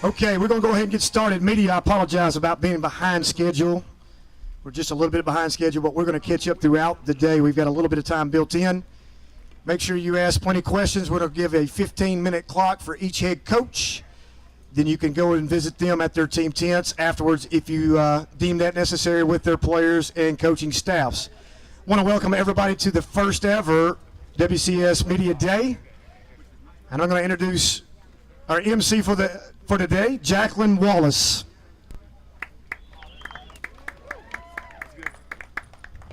Okay, we're going to go ahead and get started. Media, I apologize about being behind schedule. We're just a little bit behind schedule, but we're going to catch up throughout the day. We've got a little bit of time built in. Make sure you ask plenty of questions. We're going to give a 15-minute clock for each head coach. Then you can go and visit them at their team tents afterwards if you deem that necessary with their players and coaching staffs. I want to welcome everybody to the first ever WCS Media Day. And I'm going to introduce our MC for today, Jacqueline Wallace.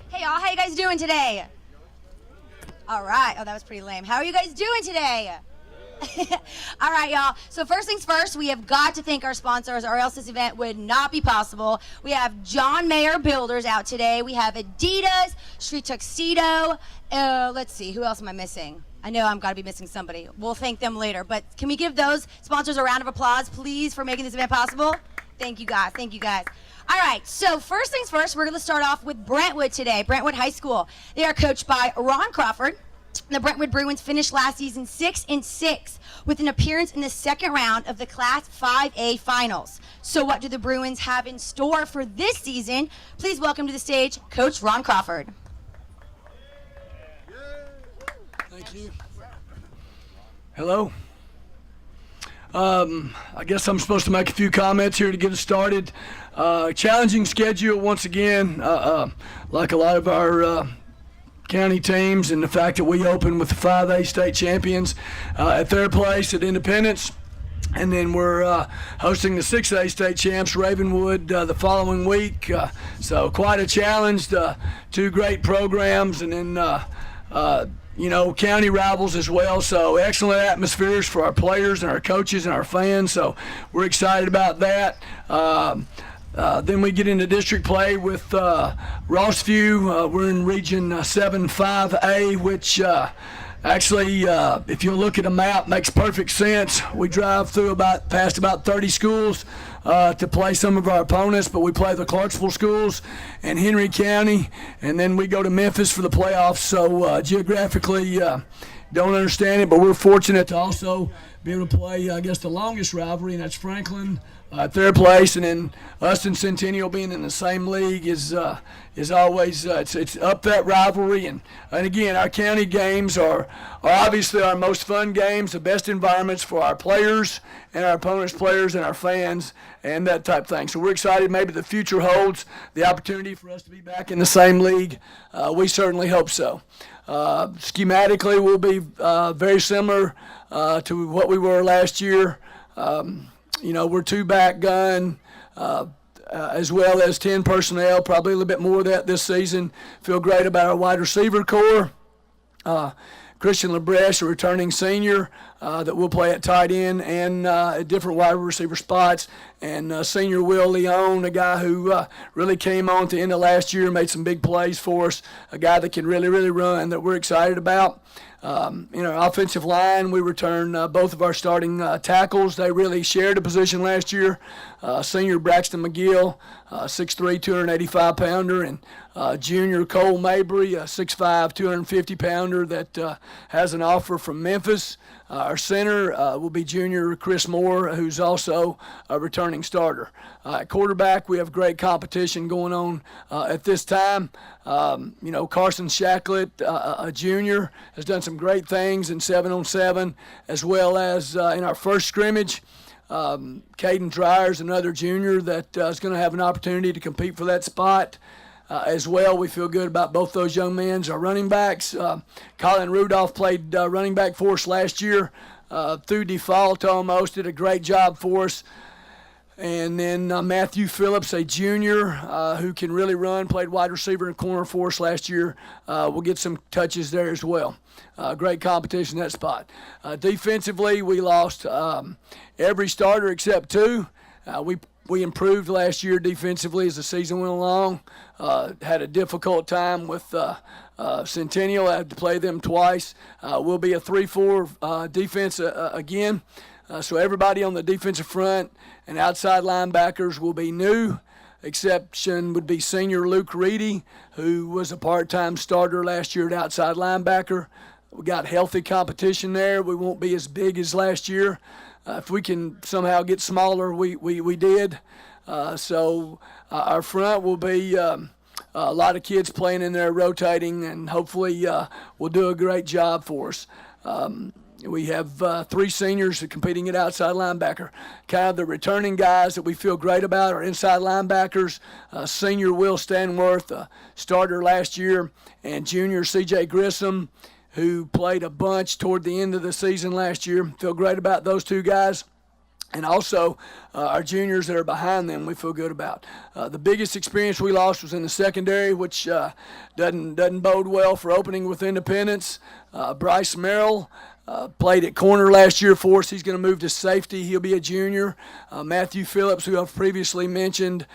Hey y'all, how you guys doing today? All right. Oh, that was pretty lame. How are you guys doing today? All right, y'all. So first things first, we have got to thank our sponsors, or else this event would not be possible. We have John Mayer Builders out today. We have Adidas, Street Tuxedo. Let's see, who else am I missing? I know I'm got to be missing somebody. We'll thank them later. But can we give those sponsors a round of applause, please, for making this event possible? Thank you, guys. Thank you, guys. All right, so first things first, we're going to start off with Brentwood today, Brentwood High School. They are coached by Ron Crawford. The Brentwood Bruins finished last season 6-6 with an appearance in the second round of the Class 5A Finals. So what do the Bruins have in store for this season? Please welcome to the stage Coach Ron Crawford. Thank you. Hello. I guess I'm supposed to make a few comments here to get us started. Challenging schedule once again, like a lot of our county teams, and the fact that we open with the 5A state champions at their place at Independence, and then we're hosting the 6A state champs Ravenwood the following week. So quite a challenge. Two great programs, and then county rivals as well. So excellent atmospheres for our players and our coaches and our fans. So we're excited about that. Then we get into district play with Rossview. We're in Region 7-5A, which actually, if you look at a map, makes perfect sense. We drive through past about 30 schools to play some of our opponents, but we play the Clarksville schools and Henry County, and then we go to Memphis for the playoffs. So geographically, don't understand it, but we're fortunate to also be able to play, I guess, the longest rivalry, and that's Franklin at their place, and then us and Centennial being in the same league is always it's up that rivalry. And again, our county games are obviously our most fun games, the best environments for our players and our opponents' players and our fans and that type of thing. So we're excited. Maybe the future holds the opportunity for us to be back in the same league. We certainly hope so. Schematically, we'll be very similar to what we were last year. We're two-back gun, as well as 10 personnel, probably a little bit more of that this season. Feel great about our wide receiver core. Christian LeBrecht, a returning senior that will play at tight end and at different wide receiver spots. And senior Will Leon, a guy who really came on at the end of last year, made some big plays for us, a guy that can really, really run that we're excited about. In our offensive line, we returned both of our starting tackles. They really shared a position last year. Senior Braxton McGill, 6'3", 285-pounder, and junior Cole Mabry, a 6'5", 250-pounder that has an offer from Memphis. Our center will be junior Chris Moore, who's also a returning starter. At quarterback, we have great competition going on at this time. Carson Shacklet, a junior, has done some great things in 7-on-7, as well as in our first scrimmage. Caden Dryer's another junior that is going to have an opportunity to compete for that spot. As well, we feel good about both those young men. Our running backs, Colin Rudolph played running back for us last year through default almost, did a great job for us. And then Matthew Phillips, a junior who can really run, played wide receiver and corner for us last year. We'll get some touches there as well. Great competition in that spot. Defensively, we lost every starter except two. We improved last year defensively as the season went along. Had a difficult time with Centennial. I had to play them twice. We'll be a 3-4 defense again. So everybody on the defensive front and outside linebackers will be new. Exception would be senior Luke Reedy, who was a part-time starter last year at outside linebacker. We got healthy competition there. We won't be as big as last year. If we can somehow get smaller, we did. So our front will be a lot of kids playing in there, rotating, and hopefully will do a great job for us. We have 3 seniors competing at outside linebacker. Kind of the returning guys that we feel great about are inside linebackers. Senior Will Stanworth, starter last year, and junior C.J. Grissom, who played a bunch toward the end of the season last year. Feel great about those 2 guys. And also our juniors that are behind them we feel good about. The biggest experience we lost was in the secondary, which doesn't bode well for opening with Independence. Bryce Merrill played at corner last year for us. He's going to move to safety. He'll be a junior. Matthew Phillips, who I've previously mentioned,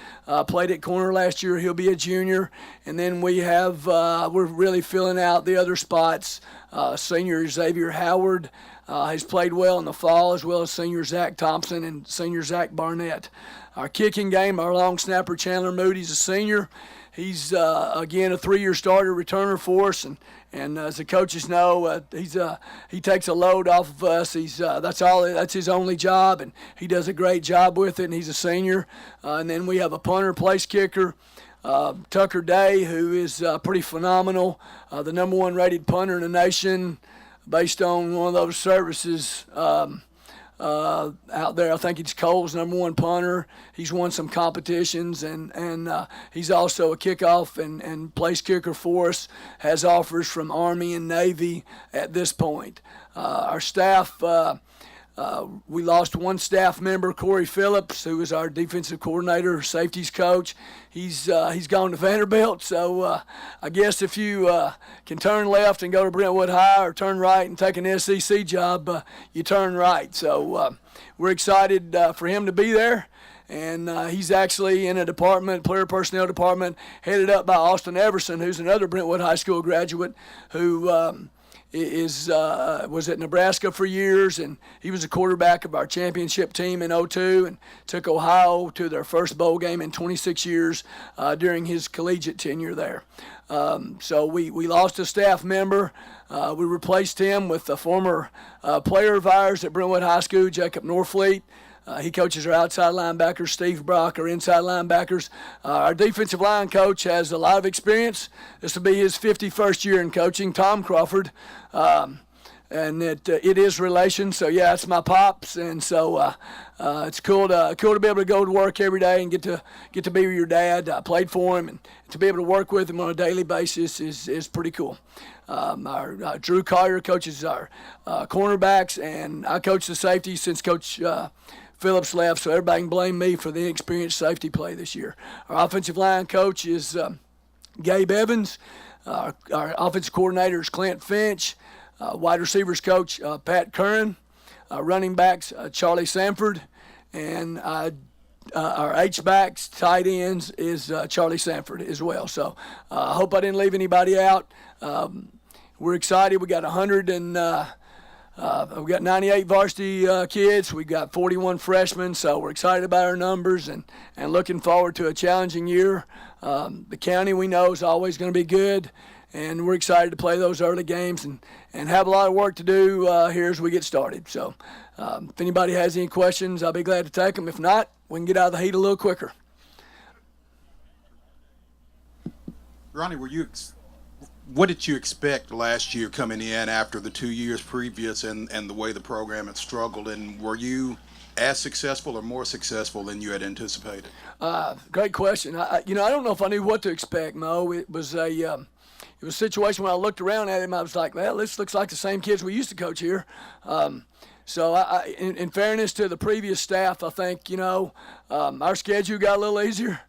played at corner last year. He'll be a junior. And then we have, we're really filling out the other spots. Senior Xavier Howard has played well in the fall, as well as senior Zach Thompson and senior Zach Barnett. Our kicking game, our long snapper Chandler Moody's a senior. He's, again, a 3-year starter returner for us, and as the coaches know, he takes a load off of us. That's his only job, and he does a great job with it, and he's a senior. And then we have a punter, place kicker, Tucker Day, who is pretty phenomenal, the number 1 rated punter in the nation based on one of those services out there. I think it's Cole's number 1 punter. He's won some competitions, and he's also a kickoff and place kicker for us, has offers from Army and Navy at this point. Our staff, we lost 1 staff member, Corey Phillips, who is our defensive coordinator, safeties coach. He's gone to Vanderbilt, so I guess if you can turn left and go to Brentwood High, or turn right and take an SEC job, you turn right. So we're excited for him to be there. And he's actually in a department, player personnel department, headed up by Austin Everson, who's another Brentwood High School graduate who was at Nebraska for years, and he was a quarterback of our championship team in '02 and took Ohio to their first bowl game in 26 years during his collegiate tenure there. So we lost a staff member. We replaced him with a former player of ours at Brentwood High School, Jacob Norfleet. He coaches our outside linebackers. Steve Brock, our inside linebackers. Our defensive line coach has a lot of experience. This will be his 51st year in coaching, Tom Crawford. And it is relation, so yeah, it's my pops, and so it's cool to be able to go to work every day and get to be with your dad. I played for him, and to be able to work with him on a daily basis is pretty cool. Our Drew Collier coaches our cornerbacks, and I coach the safety since Coach Phillips left, so everybody can blame me for the inexperienced safety play this year. Our offensive line coach is Gabe Evans. Our offensive coordinator is Clint Finch. Wide receivers coach Pat Curran. Running backs Charlie Sanford. And our H-backs, tight ends, is Charlie Sanford as well. So I hope I didn't leave anybody out. We're excited. We got we got 98 varsity kids. We got 41 freshmen, so we're excited about our numbers and looking forward to a challenging year. The county, we know, is always going to be good, and we're excited to play those early games and have a lot of work to do here as we get started. So if anybody has any questions, I'll be glad to take them. If not, we can get out of the heat a little quicker. Ronnie, what did you expect last year coming in after the 2 years previous and the way the program had struggled? And were you as successful or more successful than you had anticipated? Great question. I don't know if I knew what to expect, Mo. It was a situation when I looked around at him, I was like, well, this looks like the same kids we used to coach here. So in fairness to the previous staff, I think, our schedule got a little easier,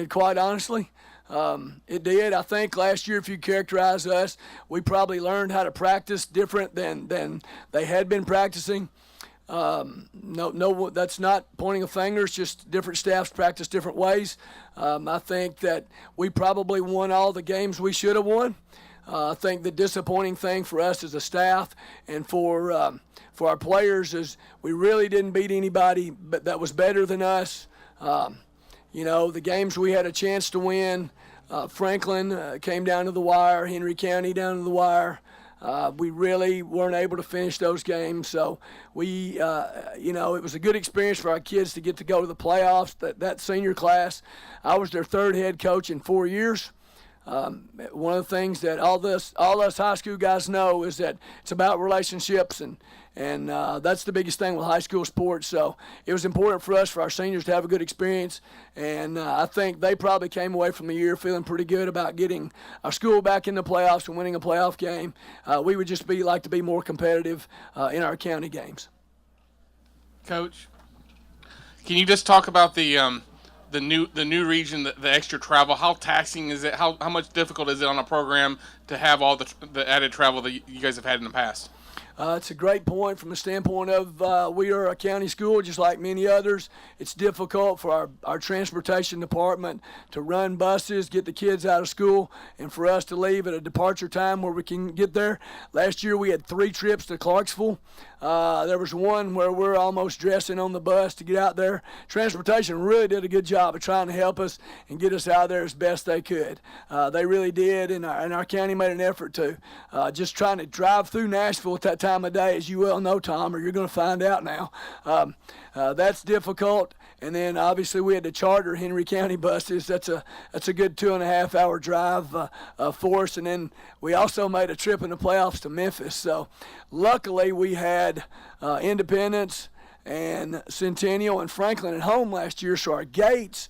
quite honestly. It did. I think last year, if you characterize us, we probably learned how to practice different than they had been practicing. No, that's not pointing a finger. It's just different staffs practice different ways. I think that we probably won all the games we should have won. I think the disappointing thing for us as a staff and for our players is we really didn't beat anybody that was better than us. The games we had a chance to win, Franklin came down to the wire, Henry County down to the wire. We really weren't able to finish those games. So we, it was a good experience for our kids to get to go to the playoffs. That senior class, I was their third head coach in 4 years. One of the things that all us high school guys know is that it's about relationships, and that's the biggest thing with high school sports. So it was important for us, for our seniors, to have a good experience, and I think they probably came away from the year feeling pretty good about getting our school back in the playoffs and winning a playoff game. We would just like to be more competitive in our county games. Coach, can you just talk about the new region, the extra travel? How taxing is it? How much difficult is it on a program to have all the added travel that you guys have had in the past? It's a great point from the standpoint of we are a county school just like many others. It's difficult for our transportation department to run buses, get the kids out of school, and for us to leave at a departure time where we can get there. Last year we had 3 trips to Clarksville. There was one where we're almost dressing on the bus to get out there. Transportation really did a good job of trying to help us and get us out there as best they could. They really did, and our county made an effort to. Just trying to drive through Nashville at that time of day, as you well know, Tom, or you're going to find out now. That's difficult. And then obviously we had to charter Henry County buses. That's a good 2.5 hour drive for us. And then we also made a trip in the playoffs to Memphis. So luckily we had Independence and Centennial and Franklin at home last year. So our gates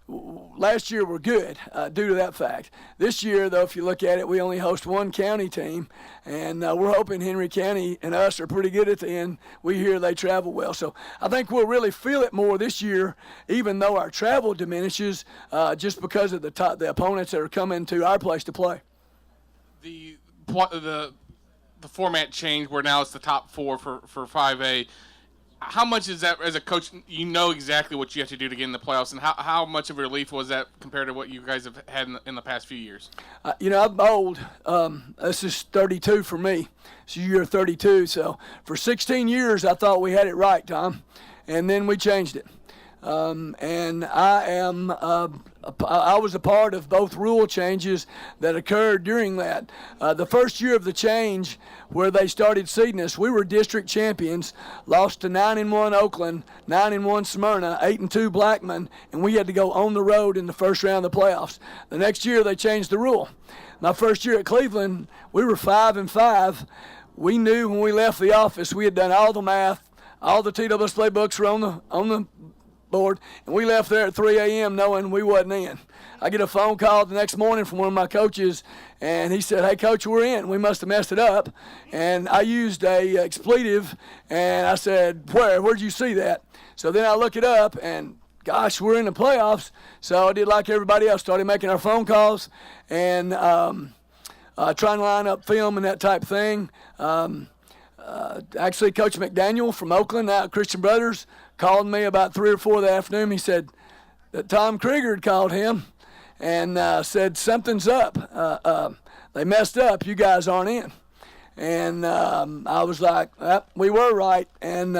last year were good due to that fact. This year, though, if you look at it, we only host one county team, and we're hoping Henry County and us are pretty good at the end. We hear they travel well. So I think we'll really feel it more this year, even though our travel diminishes just because of the opponents that are coming to our place to play. The format changed where now it's the top 4 for 5A. How much is that, as a coach, you know exactly what you have to do to get in the playoffs, and how much of a relief was that compared to what you guys have had in the past few years? I'm old. This is 32 for me. So you're 32. So for 16 years, I thought we had it right, Tom, and then we changed it. And I was a part of both rule changes that occurred during that. The first year of the change, where they started seeding us, we were district champions, lost to 9-1 Oakland, 9-1 Smyrna, 8-2 Blackman, and we had to go on the road in the first round of the playoffs. The next year, they changed the rule. My first year at Cleveland, we were 5-5. We knew when we left the office, we had done all the math, all the TWS playbooks were on the board, and we left there at 3 a.m. knowing we wasn't in. I get a phone call the next morning from one of my coaches, and he said, "Hey, Coach, we're in. We must have messed it up." And I used a expletive, and I said, Where'd you see that? So then I look it up, and gosh, we're in the playoffs. So I did like everybody else, started making our phone calls and trying to line up film and that type of thing. Actually, Coach McDaniel from Oakland, now Christian Brothers, called me about 3 or 4 that afternoon. He said that Tom Krieger had called him and said, something's up. They messed up. You guys aren't in. And I was like, we were right. And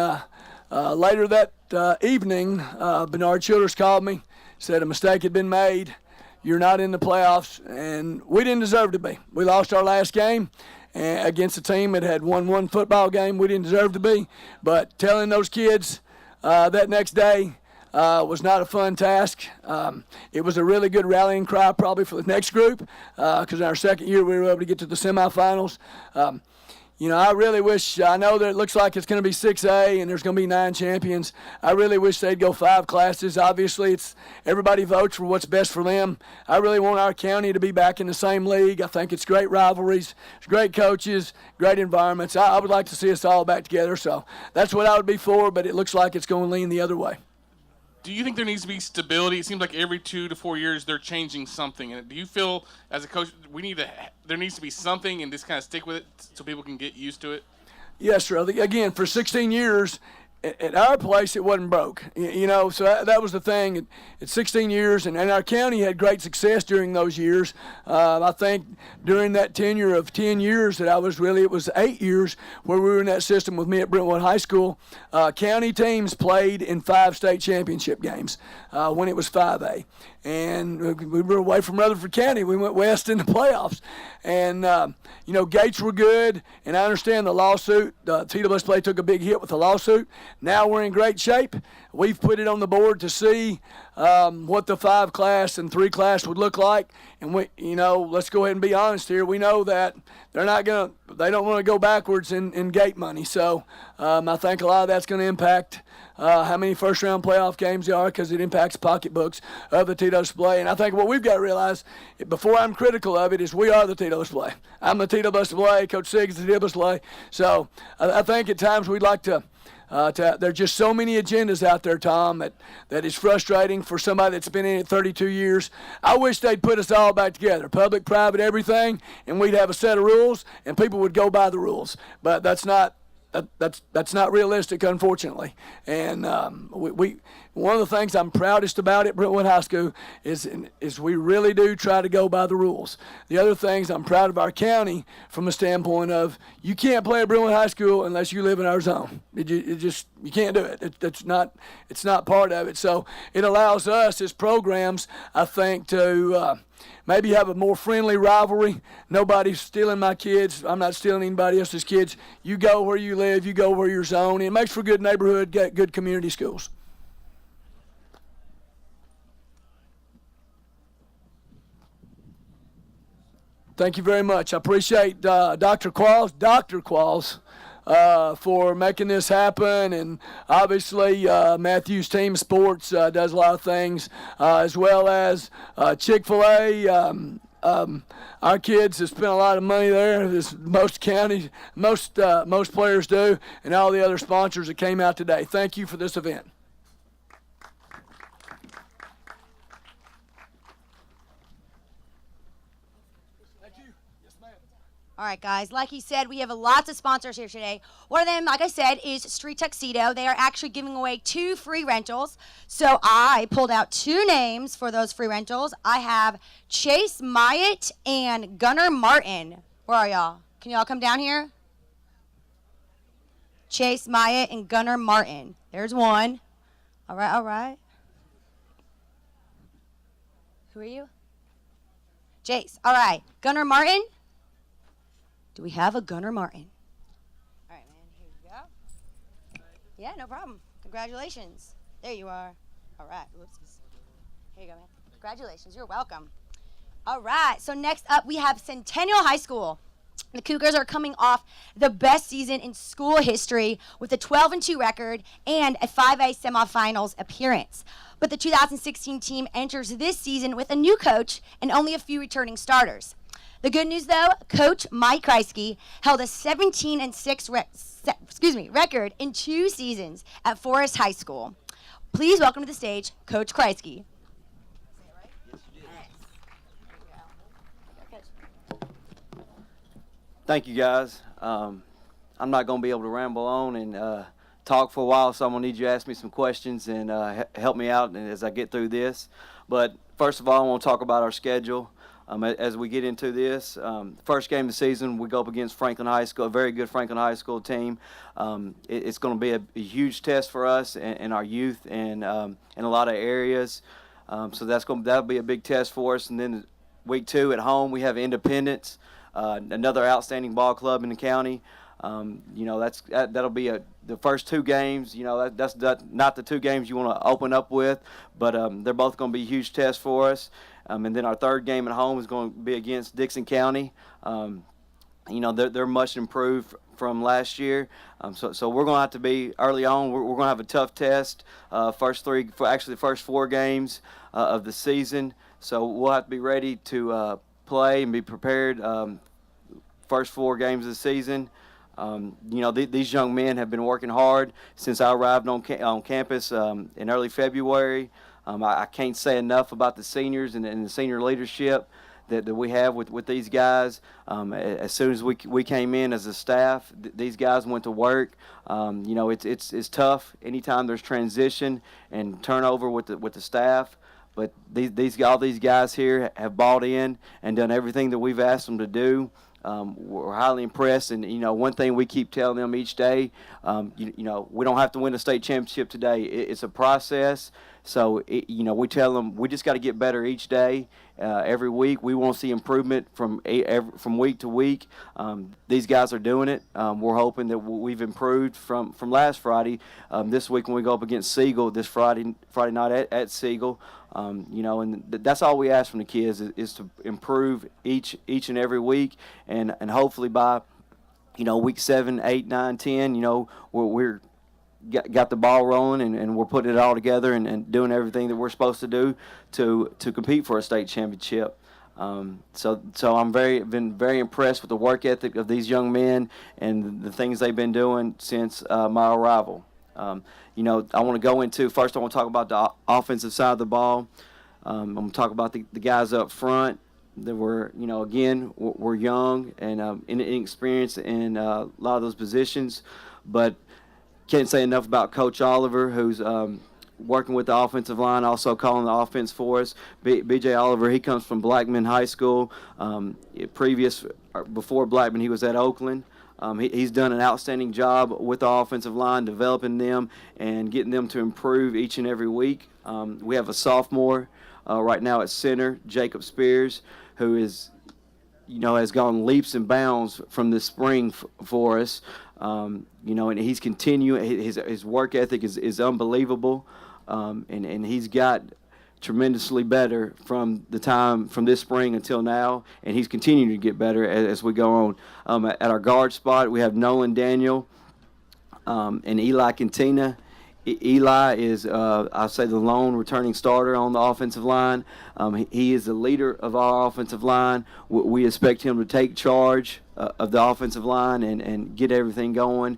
later that evening, Bernard Childers called me, said a mistake had been made. You're not in the playoffs. And we didn't deserve to be. We lost our last game against a team that had won one football game. We didn't deserve to be. But telling those kids that next day was not a fun task. It was a really good rallying cry probably for the next group because in our second year we were able to get to the semifinals. I really wish, I know that it looks like it's going to be 6A and there's going to be 9 champions. I really wish they'd go 5 classes. Obviously, everybody votes for what's best for them. I really want our county to be back in the same league. I think it's great rivalries, it's great coaches, great environments. I would like to see us all back together, so that's what I would be for, but it looks like it's going to lean the other way. Do you think there needs to be stability? It seems like every 2 to 4 years they're changing something. And do you feel, as a coach, there needs to be something and just kind of stick with it so people can get used to it? Yes, sir. Again, for 16 years, at our place, it wasn't broke. So that was the thing. At 16 years, and our county had great success during those years. I think during that tenure of 10 years that it was 8 years where we were in that system with me at Brentwood High School. County teams played in 5 state championship games when it was 5A. And we were away from Rutherford County. We went west in the playoffs. And, Gates were good, and I understand the lawsuit. TWSA took a big hit with the lawsuit. Now we're in great shape. We've put it on the board to see what the 5 class and 3 class would look like. And let's go ahead and be honest here. We know that they don't want to go backwards in gate money. So I think a lot of that's going to impact how many first-round playoff games there are, because it impacts pocketbooks of the Tito Display. And I think what we've got to realize, before I'm critical of it, is we are the Tito Display. I'm the Tito Display. Coach Siggs is the Tito Display. So I think at times we'd like to there's just so many agendas out there, Tom, that is frustrating for somebody that's been in it 32 years. I wish they'd put us all back together, public, private, everything, and we'd have a set of rules, and people would go by the rules. But that's not realistic, unfortunately. And one of the things I'm proudest about at Brentwood High School is we really do try to go by the rules. The other things, I'm proud of our county from a standpoint of, you can't play at Brentwood High School unless you live in our zone. You can't do it. It's not part of it. So it allows us as programs, I think, to maybe have a more friendly rivalry. Nobody's stealing my kids. I'm not stealing anybody else's kids. You go where you live. You go where you're zoned. It makes for good neighborhood, good community schools. Thank you very much. I appreciate Dr. Qualls, for making this happen, and obviously Matthew's Team Sports does a lot of things, as well as Chick-fil-A. Our kids have spent a lot of money there, as most counties, most players do, and all the other sponsors that came out today. Thank you for this event. All right, guys, like he said, we have lots of sponsors here today. One of them, like I said, is Street Tuxedo. They are actually giving away 2 free rentals. So I pulled out 2 names for those free rentals. I have Chase Myatt and Gunnar Martin. Where are y'all? Can y'all come down here? Chase Myatt and Gunnar Martin. There's one. All right, all right. Who are you? Chase. All right. Gunnar Martin? Do we have a Gunnar Martin? All right, man, here you go. Yeah, no problem. Congratulations. There you are. All right, whoopsies. Here you go, man. Congratulations, you're welcome. All right, so next up we have Centennial High School. The Cougars are coming off the best season in school history with a 12-2 record and a 5A semifinals appearance. But the 2016 team enters this season with a new coach and only a few returning starters. The good news, though, Coach Mike Kreisky held a 17-6 record in 2 seasons at Forest High School. Please welcome to the stage, Coach Kreisky. Thank you, guys. I'm not going to be able to ramble on and talk for a while, so I'm going to need you to ask me some questions and help me out as I get through this. But first of all, I want to talk about our schedule. As we get into this, first game of the season, we go up against Franklin High School, a very good Franklin High School team. It's going to be a huge test for us and our youth and in a lot of areas. So that'll be a big test for us. And then week 2 at home, we have Independence, another outstanding ball club in the county. That'll be the first 2 games. That's not the 2 games you want to open up with, but they're both going to be huge tests for us. And then our third game at home is going to be against Dixon County. They're much improved from last year. So we're going to have to be early on. We're going to have a tough test. The first 4 games of the season. So we'll have to be ready to play and be prepared. First 4 games of the season. These young men have been working hard since I arrived on campus in early February. I can't say enough about the seniors and the senior leadership that we have with these guys. As soon as we came in as a staff, these guys went to work. It's tough anytime there's transition and turnover with the staff. But all these guys here have bought in and done everything that we've asked them to do. we're highly impressed. And, one thing we keep telling them each day, we don't have to win a state championship today. It's a process. So, we tell them we just got to get better each day. Every week, we want to see improvement from week to week. These guys are doing it. We're hoping that we've improved from last Friday. This week when we go up against Siegel this Friday night at Siegel, and that's all we ask from the kids is to improve each and every week, and hopefully by week 7, 8, 9, 10, we're got the ball rolling and we're putting it all together and doing everything that we're supposed to do to compete for a state championship. So I'm been very impressed with the work ethic of these young men and the things they've been doing since my arrival. I want to go into first. I want to talk about the offensive side of the ball. I'm going to talk about the guys up front that were, again, we're young and inexperienced in a lot of those positions, but can't say enough about Coach Oliver, who's working with the offensive line, also calling the offense for us. B.J. Oliver, he comes from Blackman High School. Before Blackman, he was at Oakland. He's done an outstanding job with the offensive line, developing them and getting them to improve each and every week. We have a sophomore right now at center, Jacob Spears, who is, has gone leaps and bounds from this spring for us. And he's continuing. His work ethic is unbelievable, and he's got tremendously better from this spring until now, and he's continuing to get better as we go on. At our guard spot, we have Nolan Daniel and Eli Cantina. Eli is, I'll say, the lone returning starter on the offensive line. He is the leader of our offensive line. We expect him to take charge of the offensive line and get everything going,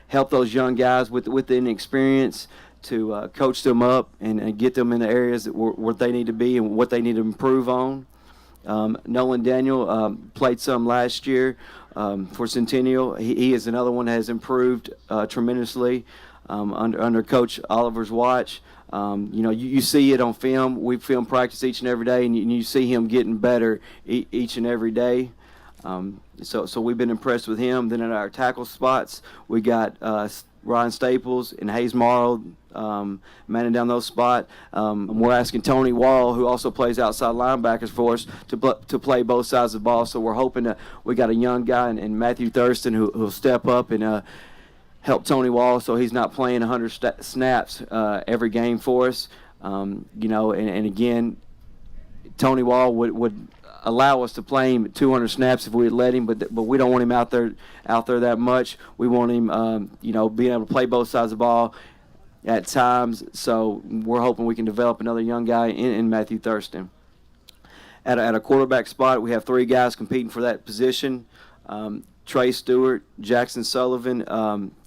help those young guys with the inexperience to coach them up and get them in the areas where they need to be and what they need to improve on. Nolan Daniel played some last year for Centennial. He is another one that has improved tremendously under Coach Oliver's watch. You see it on film. We film practice each and every day, and you see him getting better each and every day. So we've been impressed with him. Then at our tackle spots, we got Ryan Staples and Hayes Morrow manning down those spots. We're asking Tony Wall, who also plays outside linebackers for us, to play both sides of the ball. So we're hoping that we got a young guy in Matthew Thurston who'll step up and help Tony Wall so he's not playing 100 snaps every game for us. And again, Tony Wall would allow us to play him 200 snaps if we would let him, but we don't want him out there that much. We want him, being able to play both sides of the ball at times. So we're hoping we can develop another young guy in Matthew Thurston. At a quarterback spot, we have 3 guys competing for that position. Trey Stewart, Jackson Sullivan,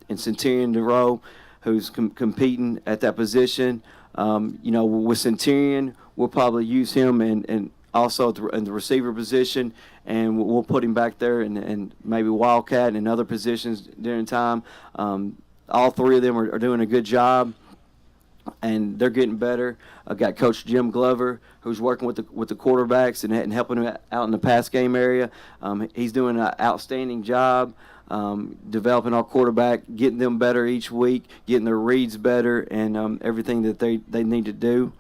and Centurion DeRoe, who's competing at that position. With Centurion, we'll probably use him and also in the receiver position, and we'll put him back there and maybe Wildcat and other positions during time. All 3 of them are doing a good job, and they're getting better. I've got Coach Jim Glover, who's working with the quarterbacks and helping them out in the pass game area. He's doing an outstanding job developing our quarterback, getting them better each week, getting their reads better, and everything that they need to do.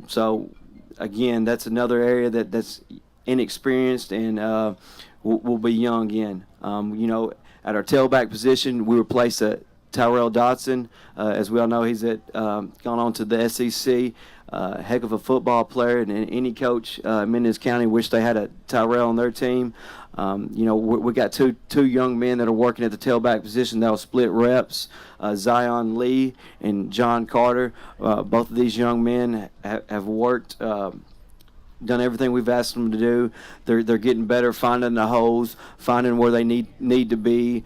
So, again, that's another area that's inexperienced and will be young in. At our tailback position, we replace Tyrell Dotson. As we all know, he's gone on to the SEC. Heck of a football player, and any coach in Mendez County wish they had a Tyrell on their team. We got two young men that are working at the tailback position that will split reps. Zion Lee and John Carter. Both of these young men have worked, done everything we've asked them to do. They're getting better, finding the holes, finding where they need to be.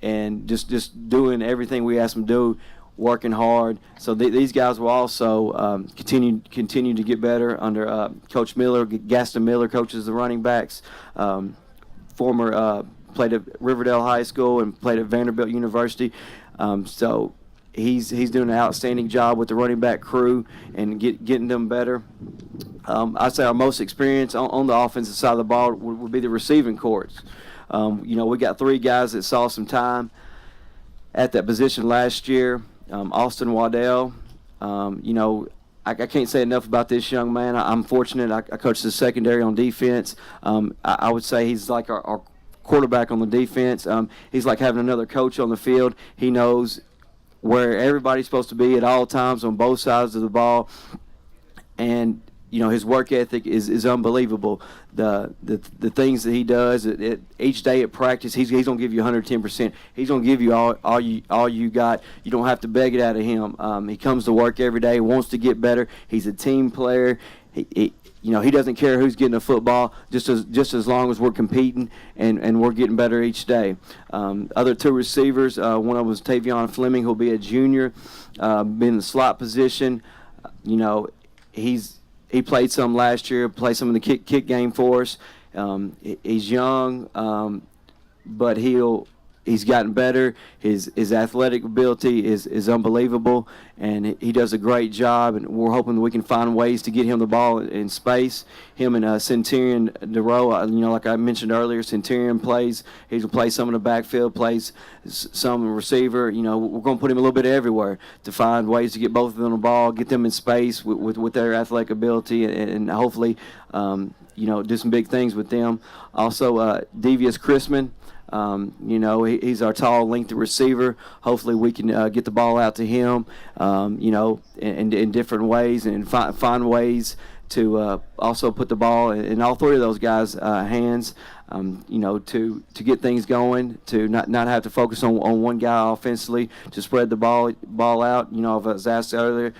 And just doing everything we asked them to do, working hard. So these guys will also continue to get better under Coach Miller. Gaston Miller coaches the running backs. Played at Riverdale High School and played at Vanderbilt University. So he's doing an outstanding job with the running back crew and getting them better. I'd say our most experience on the offensive side of the ball would be the receiving corps. We got 3 guys that saw some time at that position last year. Austin Waddell, I can't say enough about this young man. I'm fortunate. I coached the secondary on defense. I would say he's like our quarterback on the defense. He's like having another coach on the field. He knows where everybody's supposed to be at all times on both sides of the ball. And his work ethic is unbelievable. The things that he does each day at practice, he's gonna give you 110%. He's gonna give you all you got. You don't have to beg it out of him. He comes to work every day, wants to get better. He's a team player. He doesn't care who's getting the football, just as long as we're competing and we're getting better each day. Other 2 receivers, one of them was Tavion Fleming, who'll be a junior, be in the slot position. He played some last year, played some in the kick game for us. He's young, but he's gotten better. His athletic ability is unbelievable, and he does a great job. And we're hoping that we can find ways to get him the ball in space. Him and Centurion DeRoe, like I mentioned earlier, Centurion plays. He's gonna play some in the backfield, plays some receiver. We're gonna put him a little bit everywhere to find ways to get both of them the ball, get them in space with their athletic ability, and hopefully, do some big things with them. Also, Devious Chrisman. He's our tall, lengthy receiver. Hopefully we can get the ball out to him, in different ways and find ways to also put the ball in all 3 of those guys' hands, to get things going, to not have to focus on one guy offensively, to spread the ball out. If I was asked earlier,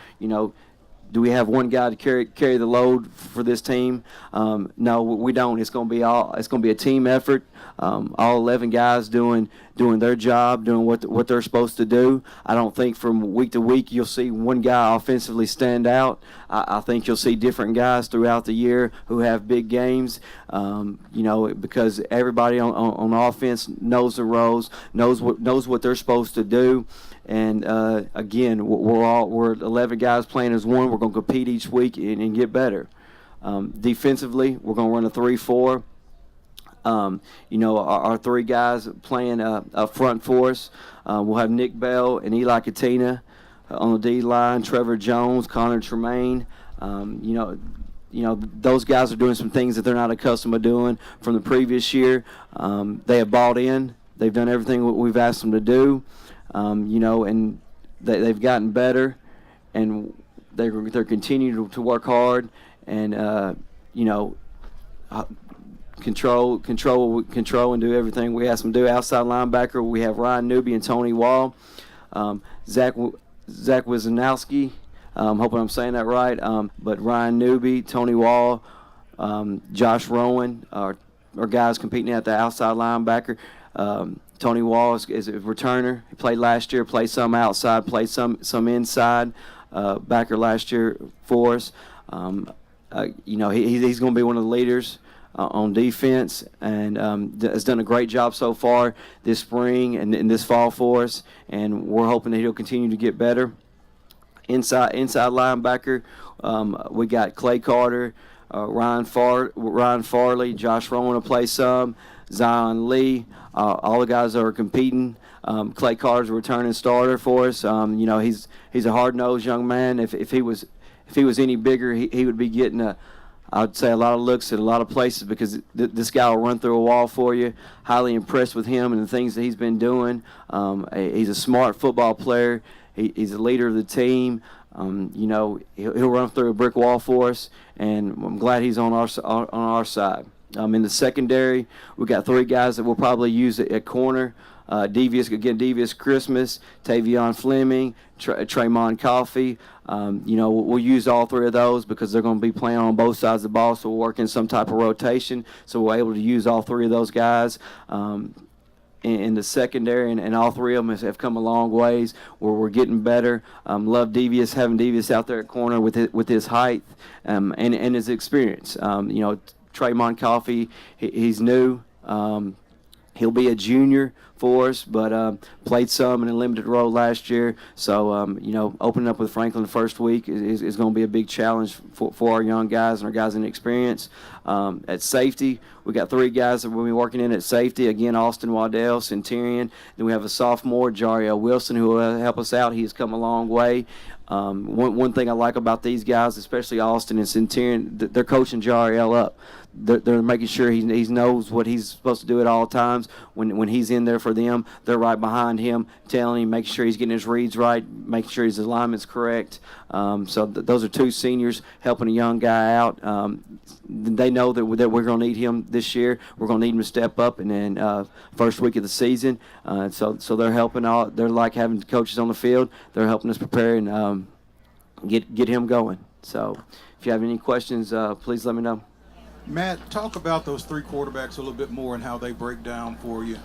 do we have one guy to carry the load for this team? No, we don't. It's going to be a team effort. All 11 guys doing their job, doing what they're supposed to do. I don't think from week to week you'll see one guy offensively stand out. I think you'll see different guys throughout the year who have big games. Because everybody on offense knows the roles, knows what they're supposed to do. And again, we're 11 guys playing as one. We're going to compete each week and get better. Defensively, we're going to run a 3-4. Our 3 guys playing up front for us. We'll have Nick Bell and Eli Katina on the D line. Trevor Jones, Connor Tremaine. Those guys are doing some things that they're not accustomed to doing from the previous year. They have bought in. They've done everything we've asked them to do. And they've gotten better, and they're continuing to work hard, and control and do everything we ask them to do. Outside linebacker, we have Ryan Newby and Tony Wall. Zach Wisnowski, hoping I'm saying that right. But Ryan Newby, Tony Wall, Josh Rowan are guys competing at the outside linebacker. Tony Wall is a returner. He played last year, played some outside, played some inside backer last year for us. He's going to be one of the leaders on defense, and has done a great job so far this spring and this fall for us, and we're hoping that he'll continue to get better. Inside linebacker, we got Clay Carter, Ryan Farley, Josh Rowan will play some, Zion Lee, all the guys that are competing. Clay Carter's a returning starter for us. He's a hard-nosed young man. If he was any bigger, he would be getting I'd say a lot of looks at a lot of places, because this guy will run through a wall for you. Highly impressed with him and the things that he's been doing. He's a smart football player. He's a leader of the team. He'll run through a brick wall for us, and I'm glad he's on our side. In the secondary, we got 3 guys that we'll probably use at corner. Devious Christmas, Tavion Fleming, Tremont Coffey. We'll use all 3 of those because they're going to be playing on both sides of the ball, so we'll work in some type of rotation. So we're able to use all 3 of those guys in the secondary, and all 3 of them have come a long ways where we're getting better. Love having Devious out there at corner with his height and his experience. Tremont Coffey, he's new. He'll be a junior for us, but played some in a limited role last year. So, opening up with Franklin the first week is going to be a big challenge for our young guys and our guys in experience. At safety, we got 3 guys that we'll be working in at safety. Again, Austin Waddell, Centurion. Then we have a sophomore, Jariel Wilson, who will help us out. He has come a long way. One thing I like about these guys, especially Austin and Centurion, they're coaching Jariel up. They're making sure he knows what he's supposed to do at all times. When he's in there for them, they're right behind him, telling him, making sure he's getting his reads right, making sure his alignment's correct. So those are 2 seniors helping a young guy out. They know that we're going to need him this year. We're going to need him to step up, and then first week of the season. So they're helping out. They're like having coaches on the field. They're helping us prepare and get him going. So if you have any questions, please let me know. Matt, talk about those 3 quarterbacks a little bit more and how they break down for you.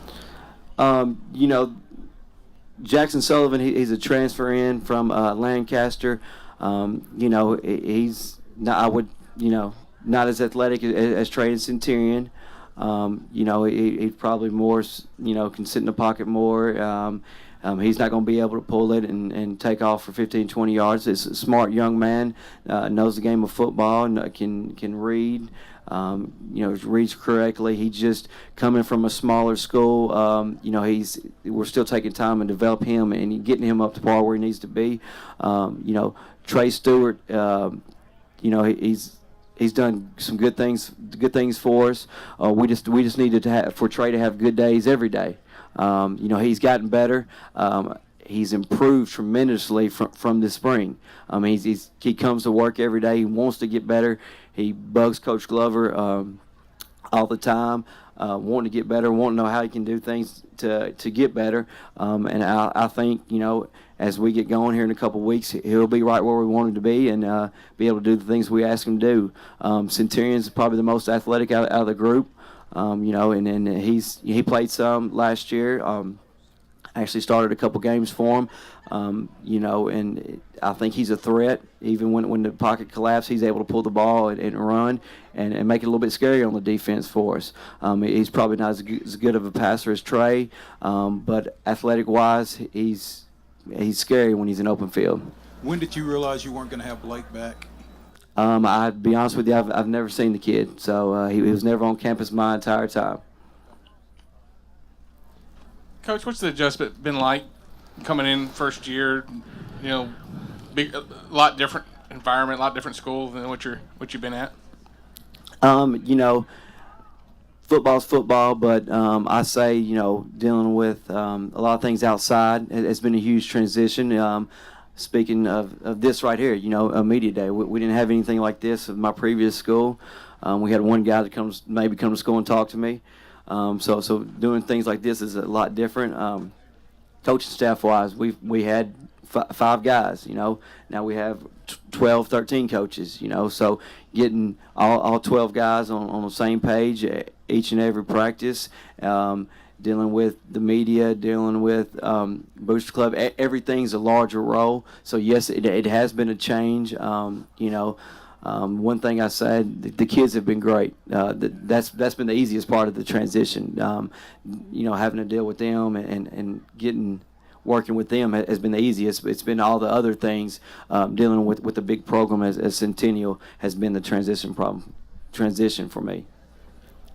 Jackson Sullivan, he's a transfer in from Lancaster. He's not as athletic as Trey and Centurion. He's probably more, can sit in the pocket more. He's not going to be able to pull it and take off for 15, 20 yards. He's a smart young man, knows the game of football, and can read. Reads correctly. He's just coming from a smaller school. We're still taking time and develop him and getting him up to par where he needs to be. Trey Stewart, he's done some good things for us. We just needed for Trey to have good days every day. He's gotten better. He's improved tremendously from this spring. He comes to work every day. He wants to get better. He bugs Coach Glover all the time, wanting to get better, wanting to know how he can do things to get better. And I think, as we get going here in a couple of weeks, he'll be right where we want him to be and be able to do the things we ask him to do. Centurion's probably the most athletic out of the group, and he played some last year. Actually started a couple games for him, and I think he's a threat. Even when the pocket collapses, he's able to pull the ball and run and make it a little bit scary on the defense for us. He's probably not as good of a passer as Trey, but athletic-wise, he's scary when he's in open field. When did you realize you weren't going to have Blake back? I'd be honest with you, I've never seen the kid, so he was never on campus my entire time. Coach, what's the adjustment been like coming in first year? A lot different environment, a lot different school than what you've been at. Football's football, but I say dealing with a lot of things outside has been a huge transition. Speaking of this right here, a media day. We didn't have anything like this at my previous school. We had one guy that come to school and talk to me. So doing things like this is a lot different. Coaching staff-wise, we had 5 guys, Now we have 12, 13 coaches, So getting all 12 guys on the same page each and every practice, dealing with the media, dealing with Booster Club, everything's a larger role. So, yes, it has been a change, one thing I said, the kids have been great. That's been the easiest part of the transition. Having to deal with them and working with them has been the easiest. It's been all the other things, dealing with the big program as Centennial has been the transition for me.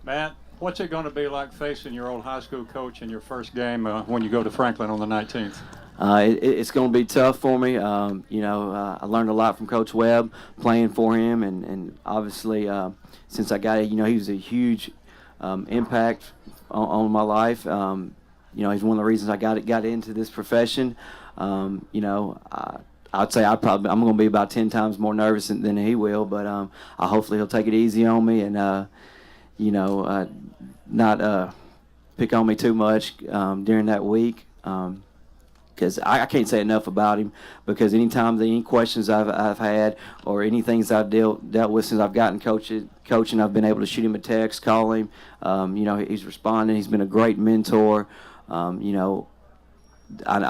Matt, what's it going to be like facing your old high school coach in your first game when you go to Franklin on the 19th? It's going to be tough for me. I learned a lot from Coach Webb playing for him, and obviously since I got he was a huge impact on my life. He's one of the reasons I got into this profession. I'd say I'm going to be about 10 times more nervous than he will, but hopefully he'll take it easy on me and not pick on me too much during that week. Because I can't say enough about him, because any questions I've had or any things I've dealt with since I've gotten coaching, I've been able to shoot him a text, call him. He's responding. He's been a great mentor. I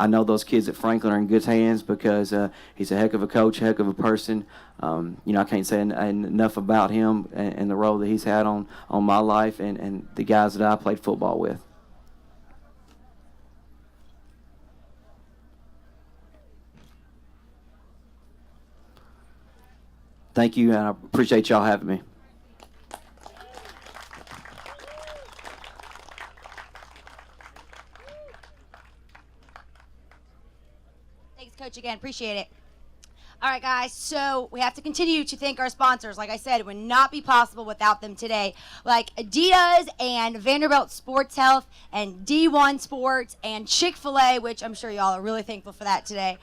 know those kids at Franklin are in good hands because he's a heck of a coach, a heck of a person. I can't say enough about him and the role that he's had on my life and the guys that I played football with. Thank you, and I appreciate y'all having me. Thanks, Coach, again. Appreciate it. All right, guys, so we have to continue to thank our sponsors. Like I said, it would not be possible without them today. Like Adidas and Vanderbilt Sports Health and D1 Sports and Chick-fil-A, which I'm sure y'all are really thankful for that today.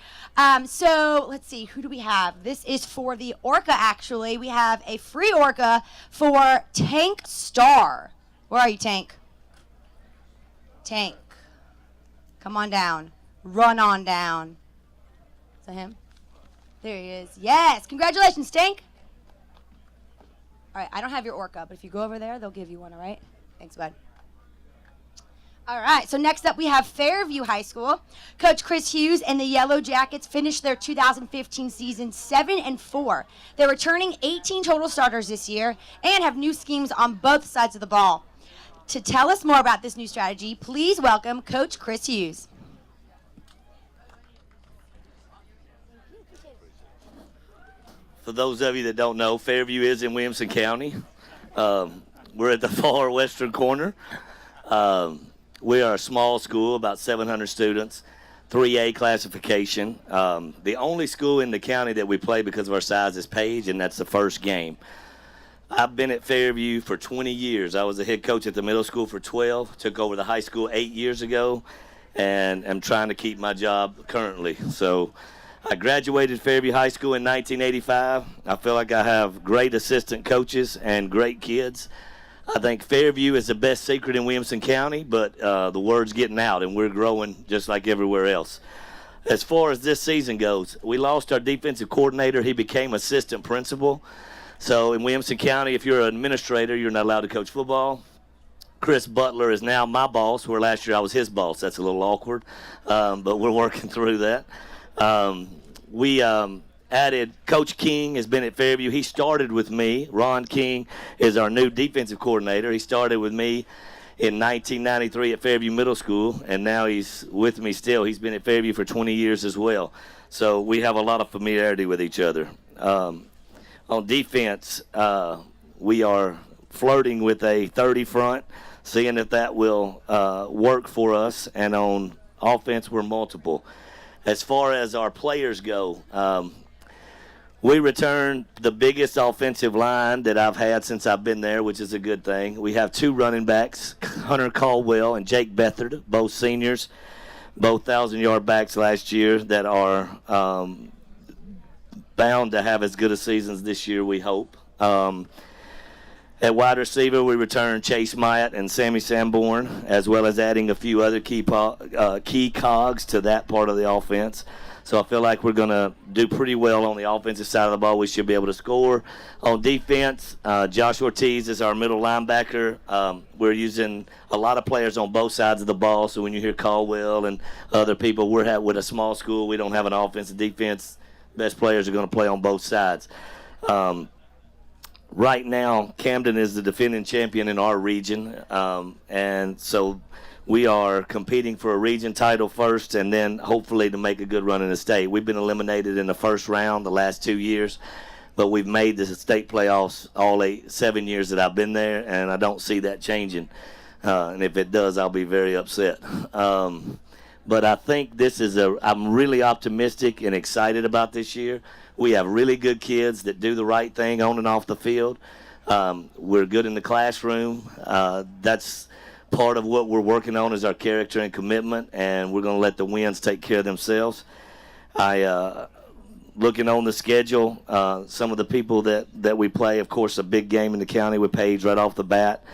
So let's see, who do we have? This is for the Orca, actually. We have a free Orca for Tank Star. Where are you, Tank? Tank. Come on down. Run on down. Is that him? There he is. Yes. Congratulations, Tank. All right. I don't have your Orca, but if you go over there, they'll give you one, all right? Thanks, bud. All right. So next up, we have Fairview High School. Coach Chris Hughes and the Yellow Jackets finished their 2015 season 7-4. They're returning 18 total starters this year and have new schemes on both sides of the ball. To tell us more about this new strategy, please welcome Coach Chris Hughes. For those of you that don't know, Fairview is in Williamson County. We're at the far western corner. We are a small school, about 700 students, 3A classification. The only school in the county that we play because of our size is Page, and that's the first game. I've been at Fairview for 20 years. I was the head coach at the middle school for 12, took over the high school 8 years ago, and am trying to keep my job currently. So I graduated Fairview High School in 1985. I feel like I have great assistant coaches and great kids. I think Fairview is the best secret in Williamson County, but the word's getting out, and we're growing just like everywhere else. As far as this season goes, we lost our defensive coordinator. He became assistant principal. So in Williamson County, if you're an administrator, you're not allowed to coach football. Chris Butler is now my boss, where last year I was his boss. That's a little awkward, but we're working through that. We added Coach King has been at Fairview. He started with me. Ron King is our new defensive coordinator. He started with me in 1993 at Fairview Middle School, and now he's with me still. He's been at Fairview for 20 years as well. So we have a lot of familiarity with each other. On defense, we are flirting with a 30 front, seeing if that will work for us. And on offense, we're multiple. As far as our players go, we returned the biggest offensive line that I've had since I've been there, which is a good thing. We have two running backs, Hunter Caldwell and Jake Bethard, both seniors, both 1,000-yard backs last year that are bound to have as good a seasons this year, we hope. At wide receiver, we returned Chase Myatt and Sammy Sanborn, as well as adding a few other key cogs to that part of the offense. So I feel like we're going to do pretty well on the offensive side of the ball. We should be able to score. On defense, Josh Ortiz is our middle linebacker. We're using a lot of players on both sides of the ball. So when you hear Caldwell and other people, we're with a small school. We don't have an offense and defense. Best players are going to play on both sides. Right now, Camden is the defending champion in our region, and so we are competing for a region title first and then hopefully to make a good run in the state. We've been eliminated in the first round the last 2 years, but we've made the state playoffs all 7 years that I've been there, and I don't see that changing. And if it does, I'll be very upset. But I think I'm really optimistic and excited about this year. We have really good kids that do the right thing on and off the field. We're good in the classroom. That's part of what we're working on is our character and commitment, and we're going to let the wins take care of themselves. Looking on the schedule, some of the people that we play, of course, a big game in the county with Page right off the bat.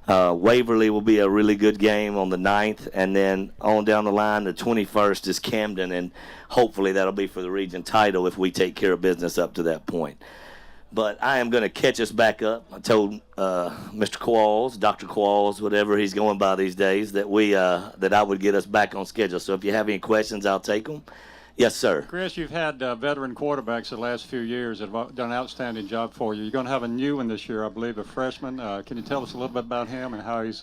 Waverly will be a really good game on the 9th, and then on down the line, the 21st is Camden, and hopefully that'll be for the region title if we take care of business up to that point. But I am going to catch us back up. I told Mr. Qualls, Dr. Qualls, whatever he's going by these days, that I would get us back on schedule. So if you have any questions, I'll take them. Yes, sir. Chris, you've had veteran quarterbacks the last few years that have done an outstanding job for you. You're going to have a new one this year, I believe, a freshman. Can you tell us a little bit about him and how he's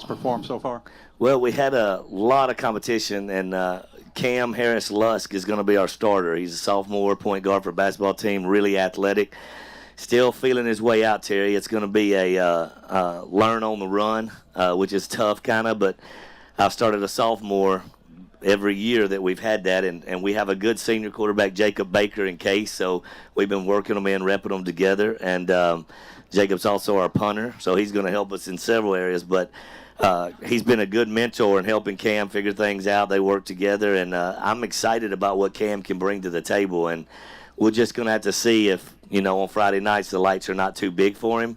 performed so far? Well, we had a lot of competition, and Cam Harris Lusk is going to be our starter. He's a sophomore point guard for a basketball team, really athletic. Still feeling his way out, Terry. It's going to be a learn on the run, which is tough kind of, but I've started a sophomore every year that we've had that, and we have a good senior quarterback, Jacob Baker, in case, so we've been working them in, repping them together, and Jacob's also our punter, so he's going to help us in several areas, but he's been a good mentor in helping Cam figure things out. They work together, and I'm excited about what Cam can bring to the table, and we're just going to have to see if, on Friday nights the lights are not too big for him,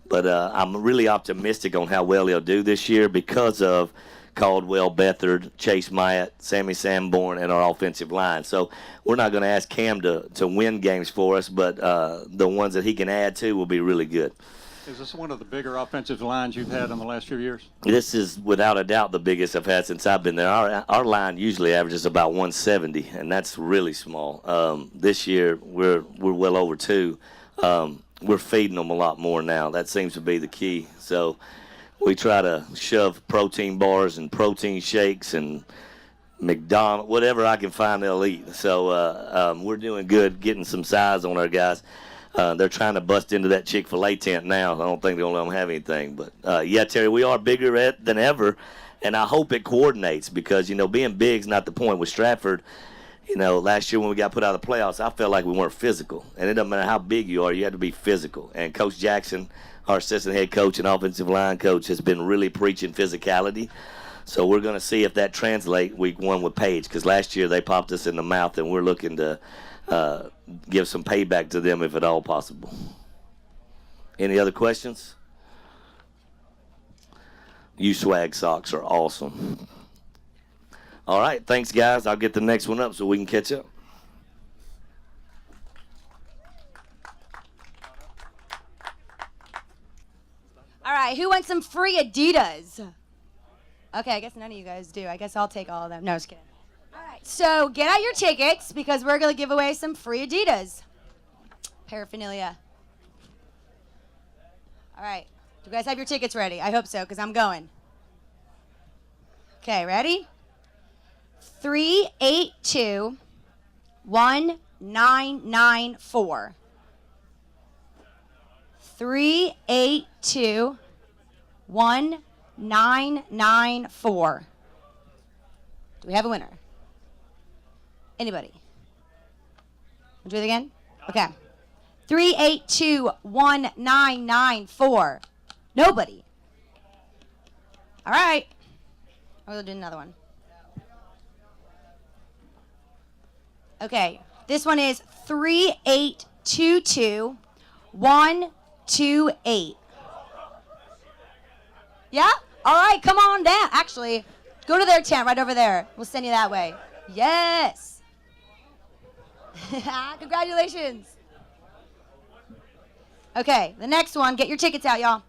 but I'm really optimistic on how well he'll do this year because of Caldwell, Bethard, Chase Myatt, Sammy Sanborn, and our offensive line. So we're not going to ask Cam to win games for us, but the ones that he can add to will be really good. Is this one of the bigger offensive lines you've had in the last few years? This is without a doubt the biggest I've had since I've been there. Our line usually averages about 170, and that's really small. This year we're well over 2. We're feeding them a lot more now. That seems to be the key. So we try to shove protein bars and protein shakes and McDonald's, whatever I can find they'll eat. So we're doing good getting some size on our guys. They're trying to bust into that Chick-fil-A tent now. I don't think they're going to let them have anything. But, yeah, Terry, we are bigger than ever, and I hope it coordinates because, being big's not the point. With Stratford, last year when we got put out of the playoffs, I felt like we weren't physical. And it doesn't matter how big you are, you have to be physical. And Coach Jackson, our assistant head coach and offensive line coach, has been really preaching physicality. So we're going to see if that translates week 1 with Page because last year they popped us in the mouth, and we're looking to give some payback to them if at all possible. Any other questions? You swag socks are awesome. All right, thanks, guys. I'll get the next one up so we can catch up. All right, who wants some free Adidas? Okay, I guess none of you guys do. I guess I'll take all of them. No, just kidding. All right, so get out your tickets because we're going to give away some free Adidas paraphernalia. All right, do you guys have your tickets ready? I hope so because I'm going. Okay, ready? 382-1994. 382-1994. Do we have a winner? Anybody? We'll do it again? Okay. 382-1994. Nobody. All right. We'll do another one. Okay. This one is 3822128. Yeah? All right, come on down. Actually, go to their tent right over there. We'll send you that way. Yes. Congratulations. Okay, the next one. Get your tickets out, y'all.